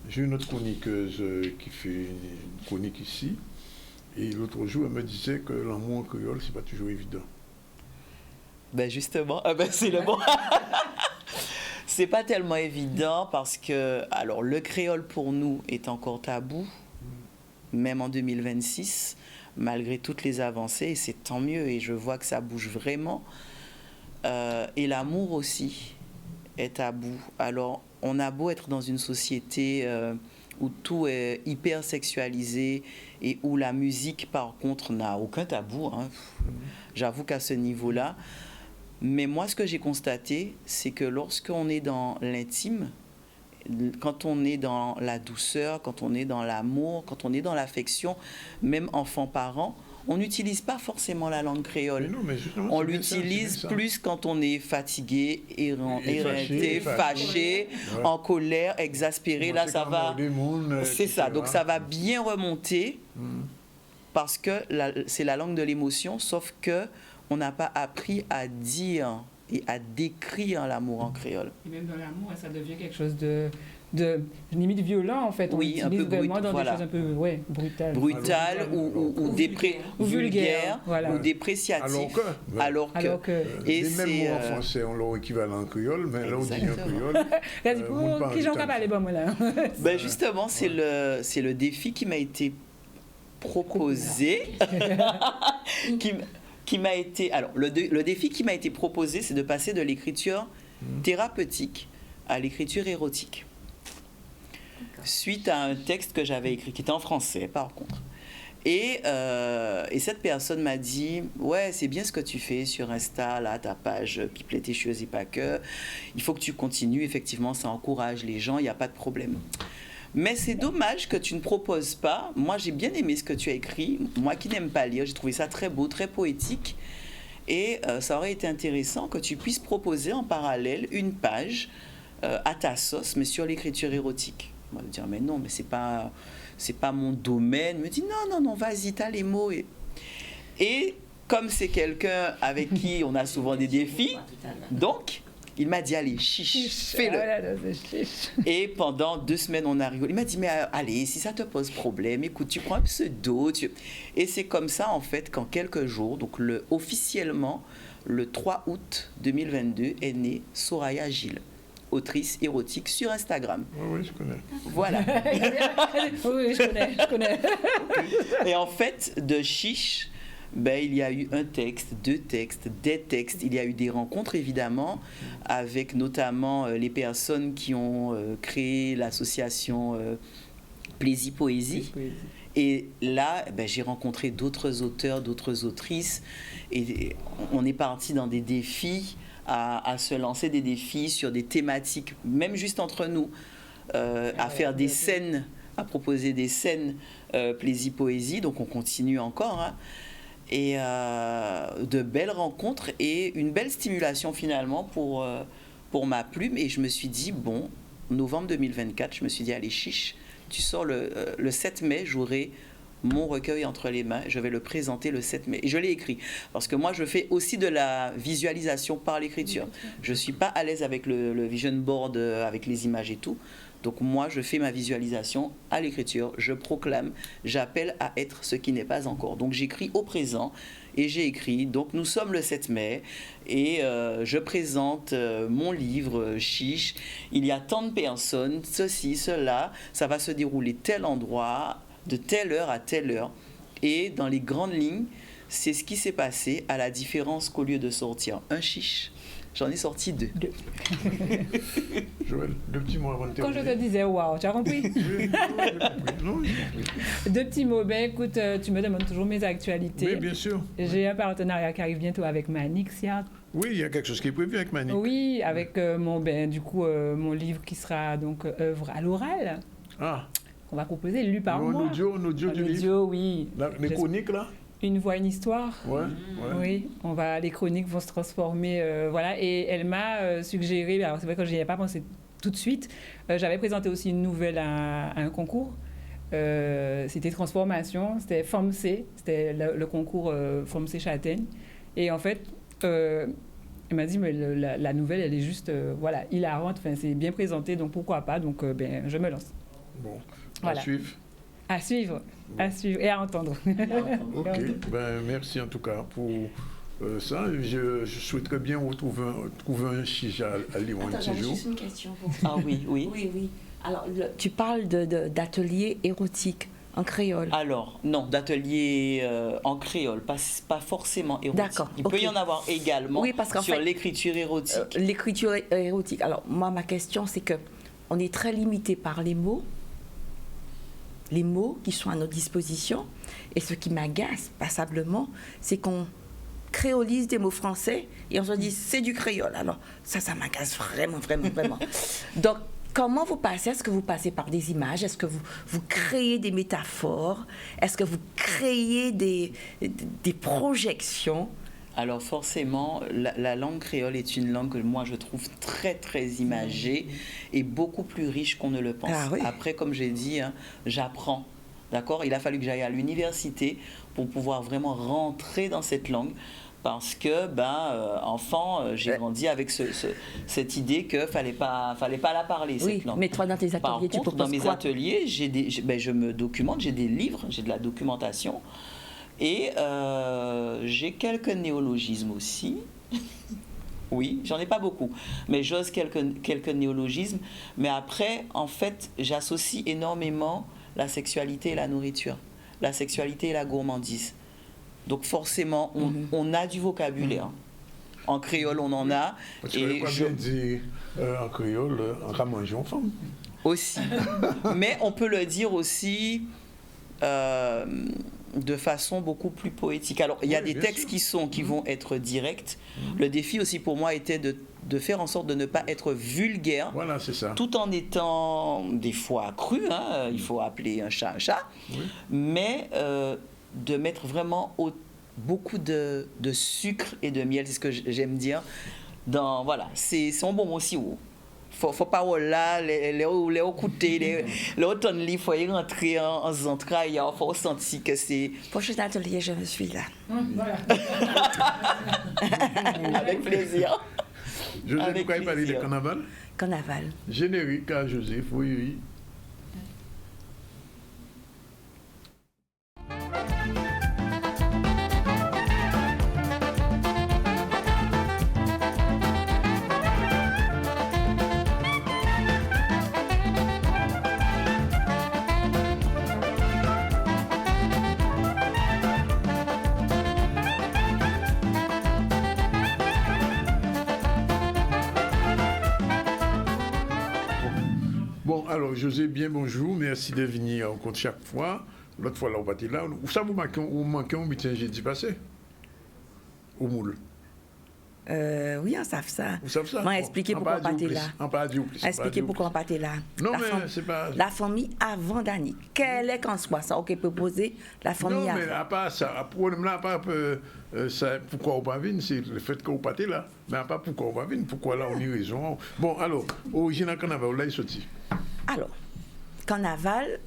j'ai une autre chroniqueuse qui fait une chronique ici, et l'autre jour elle me disait que l'amour en créole c'est pas toujours évident. Ben justement, c'est le bon. C'est pas tellement évident parce que, alors, le créole pour nous est encore tabou, même en 2026, malgré toutes les avancées, et c'est tant mieux, et je vois que ça bouge vraiment. Et l'amour aussi est tabou. Alors, on a beau être dans une société où tout est hyper sexualisé et où la musique, par contre, n'a aucun tabou. Hein. J'avoue qu'à ce niveau-là. Mais moi, ce que j'ai constaté, c'est que lorsqu'on est dans l'intime, quand on est dans la douceur, quand on est dans l'amour, quand on est dans l'affection, même enfant-parent, on n'utilise pas forcément la langue créole. On l'utilise plus quand on est fatigué, éreinté, fâché, en colère, exaspéré. Là, ça va... C'est ça. Donc, ça va bien remonter parce que c'est la langue de l'émotion, sauf que on n'a pas appris à dire et à décrire l'amour en créole. Et même dans l'amour, ça devient quelque chose de limite violent, en fait. Oui, un peu vraiment dans voilà. des choses un peu brutales. Brutales ou vulgaires, voilà. Ou dépréciatives. Alors que et même en français, on l'a équivalent en créole, mais là, on dit en créole. Qui j'en parle, bon, là. Ben justement, c'est le défi qui m'a été proposé. Qui m'a été... Alors, le défi qui m'a été proposé, c'est de passer de l'écriture thérapeutique à l'écriture érotique. Suite à un texte que j'avais écrit, qui était en français, par contre. Et cette personne m'a dit, ouais, c'est bien ce que tu fais sur Insta, là, ta page Pipelette et Chieuse et pas que. Il faut que tu continues, effectivement, ça encourage les gens, il n'y a pas de problème. Mais c'est dommage que tu ne proposes pas. Moi, j'ai bien aimé ce que tu as écrit. Moi qui n'aime pas lire, j'ai trouvé ça très beau, très poétique. Et ça aurait été intéressant que tu puisses proposer en parallèle une page à ta sauce, mais sur l'écriture érotique. On va me dire, mais non, mais c'est pas mon domaine. Il me dit, non, vas-y, t'as les mots. Et comme c'est quelqu'un avec qui on a souvent des défis, donc... Il m'a dit, allez, chiche, fais-le. Et pendant 2 semaines, on a rigolé. Il m'a dit, mais allez, si ça te pose problème, écoute, tu prends un pseudo. Et c'est comme ça, en fait, qu'en quelques jours, donc officiellement, le 3 août 2022, est née Soraya Gilles, autrice érotique sur Instagram. Oui, je connais. Voilà. Oui, je connais. Et en fait, de chiche... il y a eu un texte, 2 textes, des textes. Il y a eu des rencontres, évidemment, avec notamment les personnes qui ont créé l'association Plaisir Poésie. Et là, j'ai rencontré d'autres auteurs, d'autres autrices. Et on est parti dans des défis, à se lancer des défis sur des thématiques, même juste entre nous, à faire des scènes, à proposer des scènes Plaisir Poésie. Donc on continue encore, hein. Et de belles rencontres et une belle stimulation finalement pour ma plume. Et je me suis dit, bon, novembre 2024, je me suis dit, allez, chiche, tu sors le 7 mai, j'aurai mon recueil entre les mains, je vais le présenter le 7 mai. Et je l'ai écrit, parce que moi, je fais aussi de la visualisation par l'écriture. Je ne suis pas à l'aise avec le vision board, avec les images et tout. Donc moi, je fais ma visualisation à l'écriture, je proclame, j'appelle à être ce qui n'est pas encore. Donc j'écris au présent et j'ai écrit. Donc nous sommes le 7 mai et je présente mon livre Chiche. Il y a tant de personnes, ceci, cela, ça va se dérouler tel endroit, de telle heure à telle heure. Et dans les grandes lignes, c'est ce qui s'est passé, à la différence qu'au lieu de sortir un chiche, j'en ai sorti 2. Joël, 2 petits mots avant de terminer. Quand je te disais, waouh, tu as compris? Non, 2 petits mots. Ben, écoute, tu me demandes toujours mes actualités. Oui, bien sûr. J'ai un partenariat qui arrive bientôt avec Manixia. Oui, il y a quelque chose qui est prévu avec Manix. Oui, avec mon livre qui sera donc œuvre à l'oral. Ah. On va proposer, lu par moi. Un audio du livre. Audio, oui. Les chroniques, là? Une voix, une histoire. Ouais. Oui, les chroniques vont se transformer. Voilà. Et elle m'a suggéré, alors c'est vrai que je n'y avais pas pensé tout de suite, j'avais présenté aussi une nouvelle à un concours. C'était Transformation, c'était Forme C, c'était le concours Forme C Châtaigne. Et en fait, elle m'a dit, mais la nouvelle, elle est juste hilarante, c'est bien présenté, donc pourquoi pas. Donc je me lance. Bon, voilà. À suivre et à entendre. Ok, merci en tout cas pour ça. Je souhaiterais bien trouver un chicha à Lyon un Attends, petit j'avais jour. juste une question pour vous. Ah oui, oui. Oui. Alors, tu parles d'ateliers érotiques en créole. Alors, non, d'ateliers en créole, pas forcément érotique. D'accord, Il peut ok. y en avoir également Oui, parce qu'en sur fait, l'écriture érotique. L'écriture érotique. Alors, moi, ma question, c'est que on est très limité par les mots qui sont à notre disposition. Et ce qui m'agace passablement, c'est qu'on créolise des mots français et on se dit c'est du créole. Alors, ça m'agace vraiment. Donc, comment vous passez? Est-ce que vous passez par des images? Est-ce que vous créez des métaphores? Est-ce que vous créez des projections? Alors forcément, la langue créole est une langue que moi je trouve très très imagée et beaucoup plus riche qu'on ne le pense. Ah oui. Après, comme j'ai dit, hein, j'apprends. D'accord? Il a fallu que j'aille à l'université pour pouvoir vraiment rentrer dans cette langue. Parce que, enfant, j'ai grandi avec cette idée qu'il fallait pas la parler, Oui, cette langue. mais toi, dans tes Par ateliers, tu contre, proposes dans mes quoi? ateliers, je me documente, j'ai des livres, j'ai de la documentation. Et j'ai quelques néologismes aussi. Oui, j'en ai pas beaucoup, mais j'ose quelques néologismes. Mais après, en fait, j'associe énormément la sexualité et la nourriture, la sexualité et la gourmandise. Donc forcément, on a du vocabulaire. En créole, on en a. Tu n'avais pas bien dit en créole, en ramangeant en femme. Aussi. Mais on peut le dire aussi de façon beaucoup plus poétique. Alors, il y a des textes qui vont être directs. Le défi aussi pour moi était de faire en sorte de ne pas être vulgaire. Voilà, c'est ça. Tout en étant des fois cru, hein, il faut appeler un chat, mais de mettre vraiment beaucoup de sucre et de miel, c'est ce que j'aime dire. Voilà, c'est un bon mot aussi. Faut pas là les écouter les automnes il faut y rentrer en entrailles, il faut sentir que c'est Prochain atelier, je me suis là. Voilà. avec plaisir. Joseph, Avec vous avez parlé de plaisir. carnaval? Carnaval. Générique à Joseph, oui. Bon, alors, José, bien bonjour. Merci de venir en compte chaque fois. L'autre fois, là, on était là. Où ça vous manquez au meeting jeudi passé? Au moule. Oui, on savent ça. Vous savez ça? Moi, expliquer pourquoi on pas là. On pas dit plus. Expliquer pourquoi on pas là. Non, mais c'est pas... La famille avant d'année. Quelle est qu'en soit ça qu'on peut poser la famille Non, avant? mais à part ça, le problème là, à part ça, pourquoi on pas venir, c'est le fait qu'on pas là. Mais à part pourquoi on va venir, pourquoi là on y raison. Bon, alors, original carnaval, là il sorti. Alors, carnaval,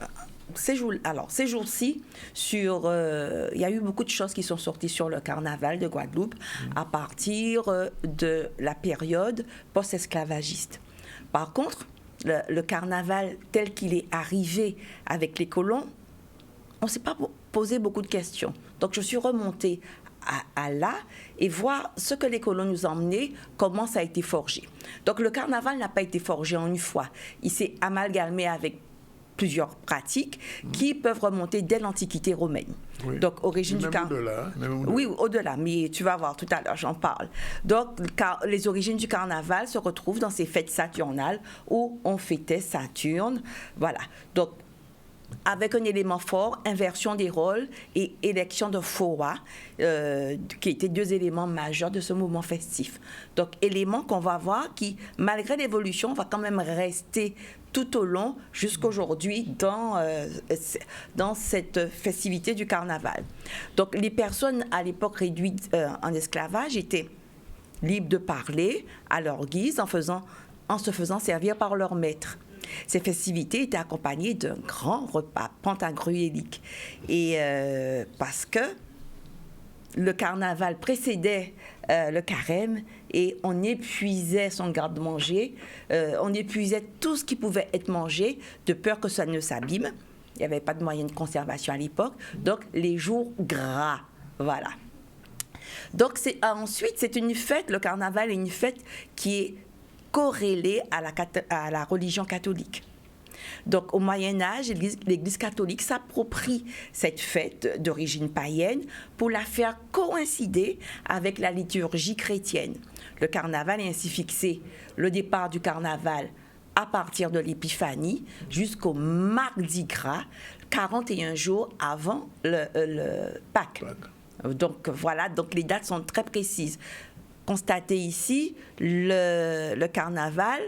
ces jours-ci, il y a eu beaucoup de choses qui sont sorties sur le carnaval de Guadeloupe à partir de la période post-esclavagiste. Par contre, le carnaval tel qu'il est arrivé avec les colons, on ne s'est pas posé beaucoup de questions. Donc, je suis remontée à là et voir ce que les colons nous ont emmené, comment ça a été forgé. Donc, le carnaval n'a pas été forgé en une fois. Il s'est amalgamé avec plusieurs pratiques qui peuvent remonter dès l'Antiquité romaine. Oui. Donc, origine du carnaval. Oui, au-delà, mais tu vas voir tout à l'heure, j'en parle. Donc, les origines du carnaval se retrouvent dans ces fêtes saturnales où on fêtait Saturne. Voilà. Donc, avec un élément fort, inversion des rôles et élection de faux rois, qui étaient deux éléments majeurs de ce mouvement festif. Donc, éléments qu'on va voir qui, malgré l'évolution, va quand même rester tout au long jusqu'aujourd'hui dans cette festivité du carnaval. Donc, les personnes à l'époque réduites en esclavage étaient libres de parler à leur guise en se faisant servir par leur maître. Ces festivités étaient accompagnées d'un grand repas pantagruélique. Et parce que le carnaval précédait le carême et on épuisait son garde-manger, on épuisait tout ce qui pouvait être mangé de peur que ça ne s'abîme. Il n'y avait pas de moyens de conservation à l'époque. Donc, les jours gras, voilà. Donc ensuite, c'est une fête, le carnaval est une fête qui est corrélée à la religion catholique. Donc, au Moyen-Âge, l'Église catholique s'approprie cette fête d'origine païenne pour la faire coïncider avec la liturgie chrétienne. Le carnaval est ainsi fixé, le départ du carnaval à partir de l'Épiphanie jusqu'au Mardi Gras, 41 jours avant le Pâques. Donc, voilà, donc les dates sont très précises. Constatez ici, le carnaval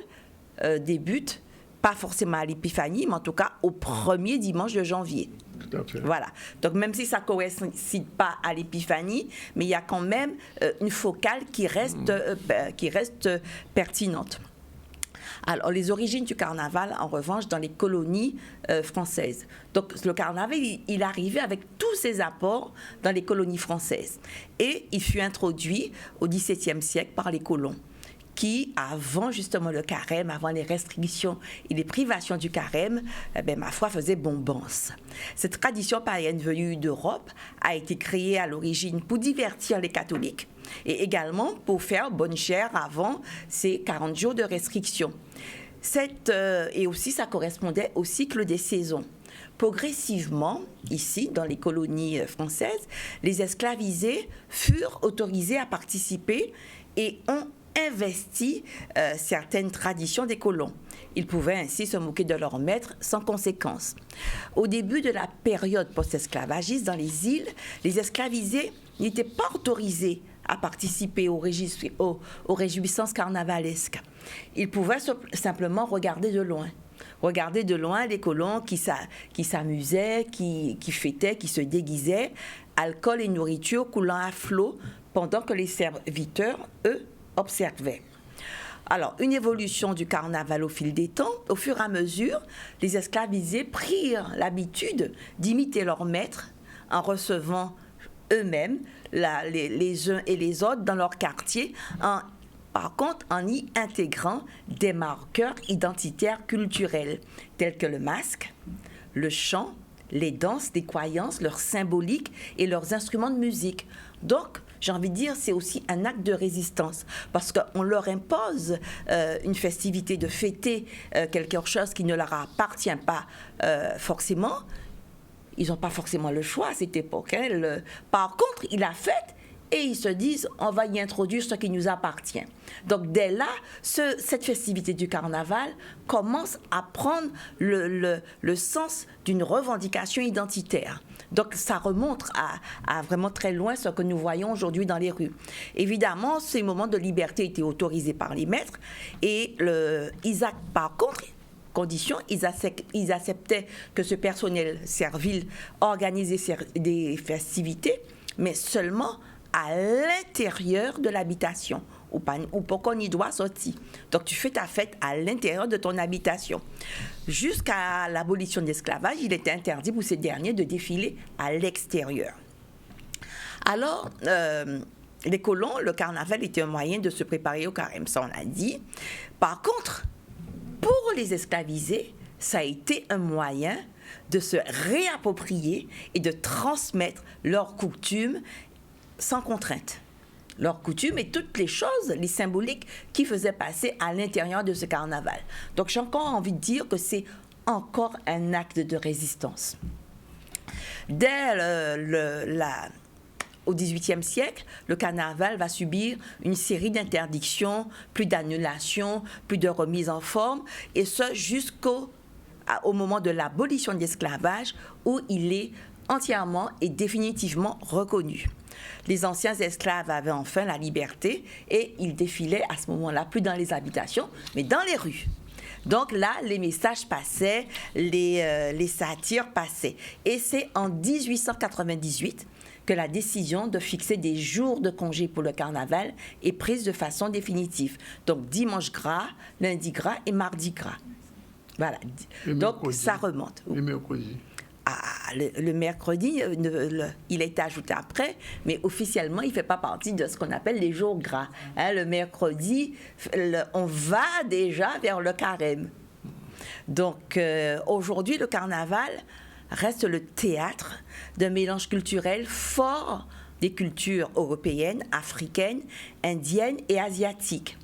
débute pas forcément à l'Épiphanie, mais en tout cas au premier dimanche de janvier. Tout à fait. Voilà. Donc même si ça ne coïncide pas à l'Épiphanie, mais il y a quand même une focale qui reste pertinente. Alors, les origines du carnaval, en revanche, dans les colonies françaises. Donc, le carnaval, il arrivait avec tous ses apports dans les colonies françaises. Et il fut introduit au XVIIe siècle par les colons, qui, avant justement le carême, avant les restrictions et les privations du carême, ma foi, faisait bombance. Cette tradition païenne venue d'Europe a été créée à l'origine pour divertir les catholiques et également pour faire bonne chère avant ces 40 jours de restrictions. Et aussi, ça correspondait au cycle des saisons. Progressivement, ici, dans les colonies françaises, les esclavisés furent autorisés à participer et ont investi certaines traditions des colons. Ils pouvaient ainsi se moquer de leurs maîtres sans conséquence. Au début de la période post-esclavagiste dans les îles, les esclavisés n'étaient pas autorisés à participer aux réjouissances carnavalesques. Ils pouvaient simplement regarder de loin. Regarder de loin les colons qui s'amusaient, qui fêtaient, qui se déguisaient, alcool et nourriture coulant à flot, pendant que les serviteurs, eux, observaient. Alors, une évolution du carnaval au fil des temps. Au fur et à mesure, les esclavisés prirent l'habitude d'imiter leurs maîtres en recevant eux-mêmes les uns et les autres dans leur quartier, par contre en y intégrant des marqueurs identitaires culturels, tels que le masque, le chant, les danses, les croyances, leurs symboliques et leurs instruments de musique. Donc, j'ai envie de dire, c'est aussi un acte de résistance, parce qu'on leur impose une festivité, de fêter quelque chose qui ne leur appartient pas forcément. Ils n'ont pas forcément le choix à cette époque. Par contre, ils la fêtent et ils se disent, on va y introduire ce qui nous appartient. Donc dès là, cette festivité du carnaval commence à prendre le sens d'une revendication identitaire. Donc ça remonte à vraiment très loin ce que nous voyons aujourd'hui dans les rues. Évidemment, ces moments de liberté étaient autorisés par les maîtres et par contre, condition, ils acceptaient que ce personnel servile organisait des festivités, mais seulement à l'intérieur de l'habitation, ou pour qu'on y doit sortir. Donc tu fais ta fête à l'intérieur de ton habitation. Jusqu'à l'abolition de l'esclavage, il était interdit pour ces derniers de défiler à l'extérieur. Alors, les colons, le carnaval était un moyen de se préparer au carême, ça on a dit. Par contre, pour les esclavisés, ça a été un moyen de se réapproprier et de transmettre leurs coutumes sans contrainte. Leurs coutumes et toutes les choses, les symboliques qui faisaient passer à l'intérieur de ce carnaval. Donc j'ai encore envie de dire que c'est encore un acte de résistance. Dès au XVIIIe siècle, le carnaval va subir une série d'interdictions, plus d'annulations, plus de remises en forme, et ce jusqu'au moment de l'abolition de l'esclavage, où il est entièrement et définitivement reconnu. Les anciens esclaves avaient enfin la liberté et ils défilaient à ce moment-là, plus dans les habitations, mais dans les rues. Donc là, les messages passaient, les satires passaient. Et c'est en 1898 que la décision de fixer des jours de congé pour le carnaval est prise de façon définitive. Donc dimanche gras, lundi gras et mardi gras. Voilà. Donc ça remonte. Le mercredi. Le mercredi, il a été ajouté après, mais officiellement, il ne fait pas partie de ce qu'on appelle les jours gras. Le mercredi, on va déjà vers le carême. Donc, aujourd'hui, le carnaval reste le théâtre d'un mélange culturel fort des cultures européennes, africaines, indiennes et asiatiques.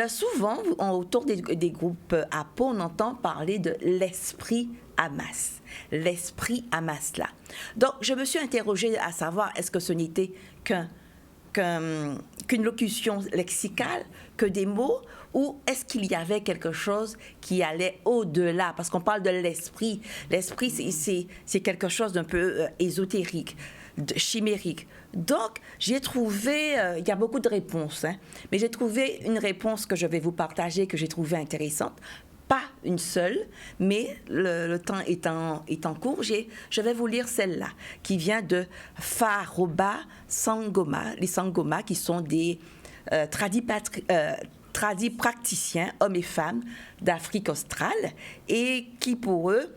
Souvent, autour des groupes APO, on entend parler de l'esprit Hamas. L'esprit Hamas, là. Donc, je me suis interrogée à savoir, est-ce que ce n'était qu'une locution lexicale, que des mots, ou est-ce qu'il y avait quelque chose qui allait au-delà? Parce qu'on parle de l'esprit. L'esprit, c'est quelque chose d'un peu ésotérique, chimérique. Donc, j'ai trouvé, il y a beaucoup de réponses, hein, mais j'ai trouvé une réponse que je vais vous partager, que j'ai trouvée intéressante. Pas une seule, mais le temps étant court, je vais vous lire celle-là, qui vient de Faroba Sangoma, les Sangoma qui sont des praticiens, hommes et femmes d'Afrique australe, et qui pour eux,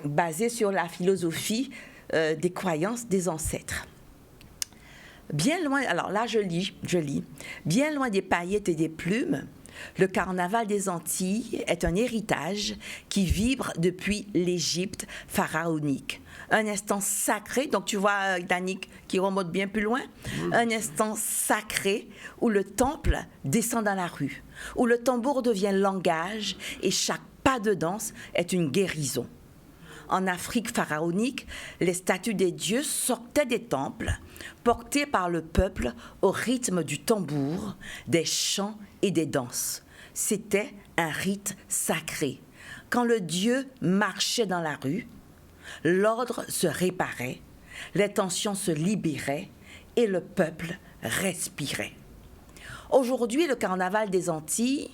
basés sur la philosophie des croyances des ancêtres. Bien loin, alors là je lis, bien loin des paillettes et des plumes, le carnaval des Antilles est un héritage qui vibre depuis l'Égypte pharaonique. Un instant sacré, donc tu vois, Danick, qui remonte bien plus loin, un instant sacré où le temple descend dans la rue, où le tambour devient langage et chaque pas de danse est une guérison. En Afrique pharaonique, les statues des dieux sortaient des temples, portées par le peuple au rythme du tambour, des chants et des danses. C'était un rite sacré. Quand le dieu marchait dans la rue, l'ordre se réparait, les tensions se libéraient et le peuple respirait. Aujourd'hui, le carnaval des Antilles,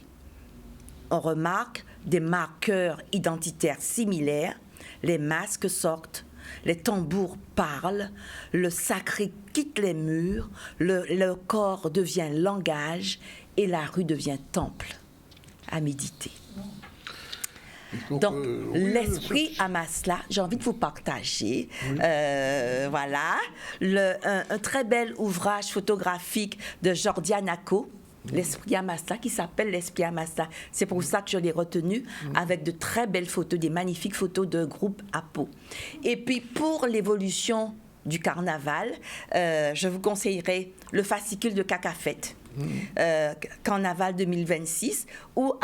on remarque des marqueurs identitaires similaires. Les masques sortent, les tambours parlent, le sacré quitte les murs, le corps devient langage et la rue devient temple. À méditer. Donc, l'esprit Hamas, là, j'ai envie de vous partager, voilà, un très bel ouvrage photographique de Jordia Nako, l'esprit Hamas-là, qui s'appelle l'esprit Hamas-là. C'est pour ça que je l'ai retenu, avec de très belles photos, des magnifiques photos de groupe APO. Et puis, pour l'évolution du carnaval, je vous conseillerais le fascicule de Cacafête, Carnaval 2026, où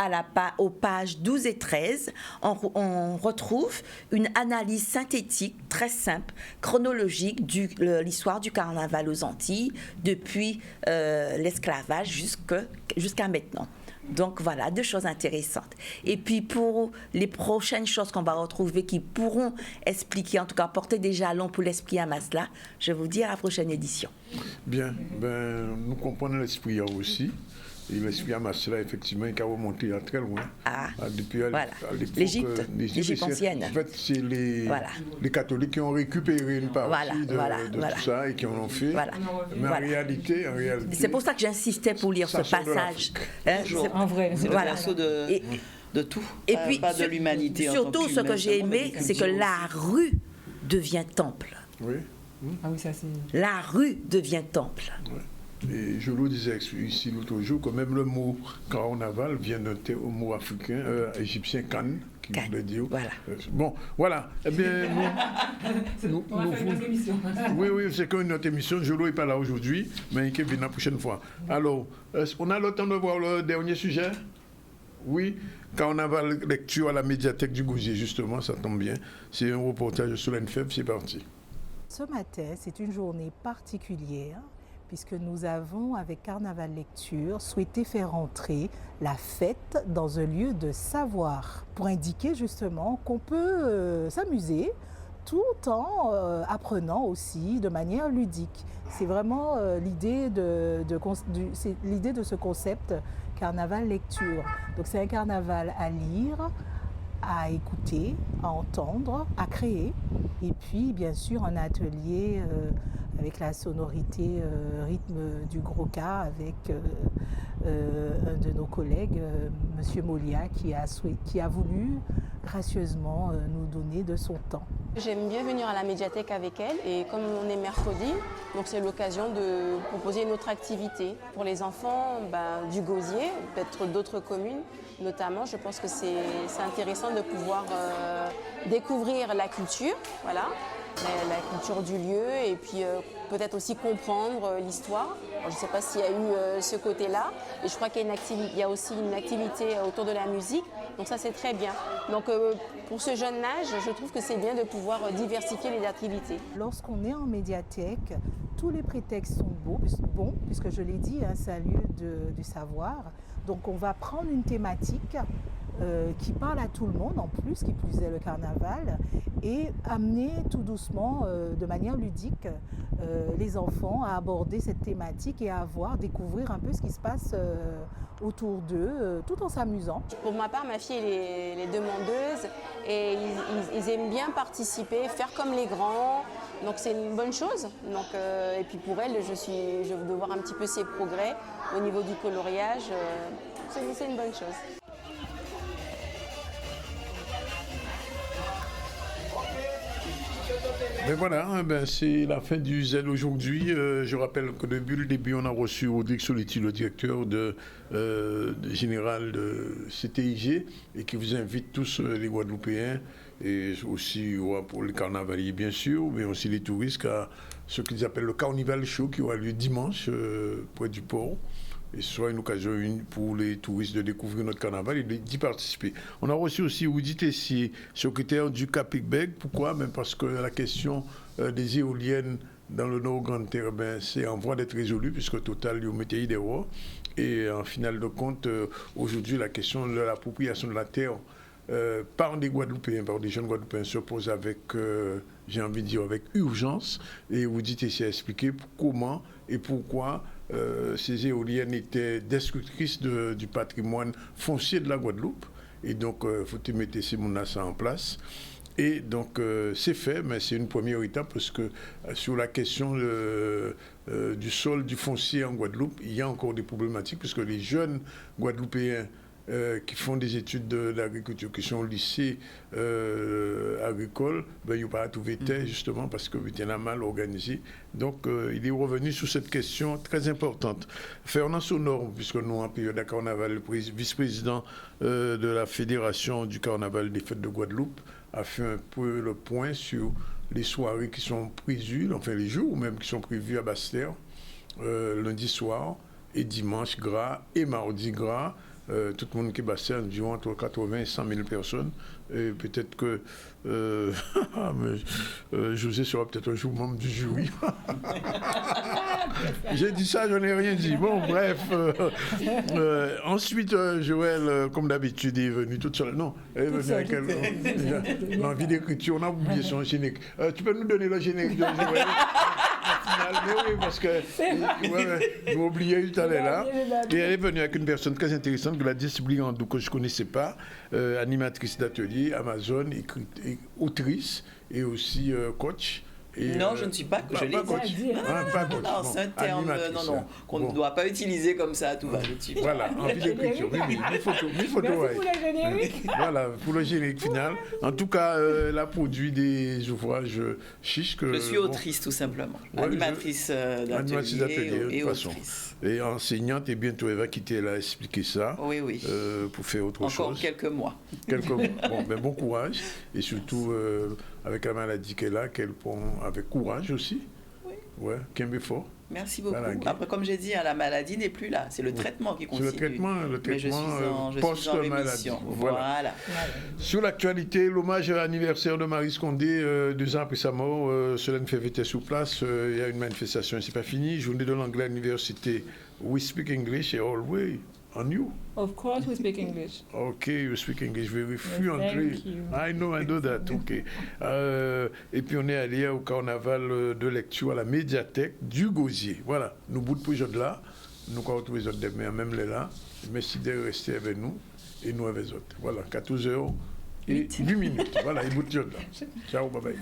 aux pages 12 et 13, on retrouve une analyse synthétique très simple, chronologique l'histoire du carnaval aux Antilles, depuis l'esclavage jusqu'à maintenant. Donc voilà, deux choses intéressantes. Et puis pour les prochaines choses qu'on va retrouver qui pourront expliquer, en tout cas porter des jalons pour l'esprit Hamas-là, je vais vous dire à la prochaine édition. Bien, nous comprenons l'esprit aussi. Et l'esprit Hamas-là, effectivement, il a remonté à très loin. Depuis voilà. L'Égypte ancienne. En fait, c'est les catholiques qui ont récupéré une partie de tout ça et qui en ont fait. Voilà. Mais en réalité... C'est pour ça que j'insistais pour lire ce passage. En vrai, c'est l'assaut de tout, et puis, pas de l'humanité. Surtout, ce que j'ai aimé, c'est que la rue devient temple. Oui. Ah oui, ça c'est... La rue devient temple. Oui. Et je le disais ici l'autre jour que même le mot carnaval vient d'un mot africain, égyptien Khan, qui voulait dire. Voilà. Bon, voilà. Eh bien, on va faire une autre émission. Oui, c'est qu'une autre émission. Je ne l'ai pas là aujourd'hui, mais il vient la prochaine fois. Alors, on a le temps de voir le dernier sujet? Oui, carnaval lecture à la médiathèque du Gosier, justement, ça tombe bien. C'est un reportage de Solène Feb, c'est parti. Ce matin, c'est une journée particulière, puisque nous avons, avec Carnaval Lecture, souhaité faire entrer la fête dans un lieu de savoir, pour indiquer justement qu'on peut s'amuser tout en apprenant aussi de manière ludique. C'est vraiment l'idée de ce concept Carnaval Lecture. Donc c'est un carnaval à lire, à écouter, à entendre, à créer. Et puis, bien sûr, un atelier avec la sonorité rythme du gros cas avec un de nos collègues, M. Molia, qui a voulu gracieusement nous donner de son temps. J'aime bien venir à la médiathèque avec elle et comme on est mercredi, donc c'est l'occasion de proposer une autre activité pour les enfants du Gosier, peut-être d'autres communes. Notamment, je pense que c'est intéressant de pouvoir découvrir la culture, voilà. la culture du lieu et puis peut-être aussi comprendre l'histoire. Je ne sais pas s'il y a eu ce côté-là. Et je crois qu'il y a aussi une activité autour de la musique. Donc ça, c'est très bien. Donc pour ce jeune âge, je trouve que c'est bien de pouvoir diversifier les activités. Lorsqu'on est en médiathèque, tous les prétextes sont bons puisque je l'ai dit, hein, c'est un lieu du savoir. Donc on va prendre une thématique qui parle à tout le monde, en plus, qui plus est le carnaval, et amener tout doucement, de manière ludique, les enfants à aborder cette thématique et à découvrir un peu ce qui se passe autour d'eux, tout en s'amusant. Pour ma part, ma fille elle est demandeuse et ils aiment bien participer, faire comme les grands. Donc c'est une bonne chose. Donc, et puis pour elle, je veux voir un petit peu ses progrès au niveau du coloriage. C'est une bonne chose. Mais voilà, c'est la fin du Z aujourd'hui. Je rappelle que depuis le début, on a reçu Rodrigue Soliti, le directeur général de CTIG, et qui vous invite tous les Guadeloupéens, et aussi pour les carnavaliers bien sûr, mais aussi les touristes, à ce qu'ils appellent le Carnival Show qui aura lieu dimanche près du port. Et ce sera une occasion pour les touristes de découvrir notre carnaval et d'y participer. On a reçu aussi Woody Tessier, secrétaire du CAPICBEG. Pourquoi? Parce que la question des éoliennes dans le Nord Grande-Terre, c'est en voie d'être résolue, puisque Total y mettait des rois. Et en finale de compte, aujourd'hui, la question de l'appropriation de la terre par des Guadeloupéens, par des jeunes Guadeloupéens, se pose avec, j'ai envie de dire, avec urgence. Et Woody Tessier a expliqué comment et pourquoi ces éoliennes étaient destructrices du patrimoine foncier de la Guadeloupe. Et donc, il faut mettre ces menaces en place. Et donc, c'est fait, mais c'est une première étape parce que sur la question du sol, du foncier en Guadeloupe, il y a encore des problématiques puisque les jeunes Guadeloupéens qui font des études d'agriculture, qui sont au lycée agricole, ils n'ont pas trouvé terre justement parce que c'était mal organisé. Donc il est revenu sur cette question très importante. Fernand Sonor, puisque nous en période de carnaval, le vice-président de la Fédération du carnaval des fêtes de Guadeloupe, a fait un peu le point sur les soirées qui sont prévues, enfin les jours même qui sont prévus à Basse-Terre, lundi soir et dimanche gras et mardi gras. Tout le monde qui est basé environ entre 80 et 100 000 personnes. Et peut-être que José sera peut-être un jour membre du jury. J'ai dit ça, je n'ai rien dit. Bon, bref. Ensuite, Joël, comme d'habitude, est venue toute seule. Non, elle est venue avec l'envie d'écriture. On a oublié son générique. Tu peux nous donner le générique de Joël? Mais oui, parce que j'ai oublié tout à l'heure là. Et elle est venue avec une personne très intéressante, Gladys Brigandou, que je ne connaissais pas, animatrice d'atelier, Amazon, autrice et aussi coach. Et, non, je ne suis pas coach. Je l'ai dit. Non, c'est un terme qu'on ne doit pas utiliser comme ça à tout va. Voilà, envie d'écriture. Oui, une photo. Merci pour le générique. Voilà, pour le générique final. En tout cas, elle a produit des ouvrages chiches. Je suis autrice, tout simplement. Animatrice d'atelier et autrice. Et enseignante, et bientôt elle va quitter, elle a expliqué ça. Oui. Pour faire autre chose. Encore quelques mois. Bon courage. Et surtout, avec la maladie qu'elle a, qu'elle prend avec courage aussi. Oui. Ouais, qu'un fort. Merci beaucoup. Après, comme j'ai dit, la maladie n'est plus là. C'est le traitement qui continue. C'est le traitement post-maladie. Voilà. Sur l'actualité, l'hommage à l'anniversaire de Marie Scondé, 2 ans après sa mort, Solène Fèvre était sur place. Il y a une manifestation, c'est pas fini. Journée de l'anglais à l'université. We speak English always. On you? Of course we speak English. Okay, you speak English very fluently. Thank you. I know that. Okay. Et puis on est allé au carnaval de lecture à la médiathèque du Gosier. Voilà, nous bout de projet là, nous avons retrouvé les autres demain, même les là. Merci de rester avec nous et nous avec les autres. Voilà, 14h et 8 minutes. Voilà, et bout de là. Ciao, bye bye.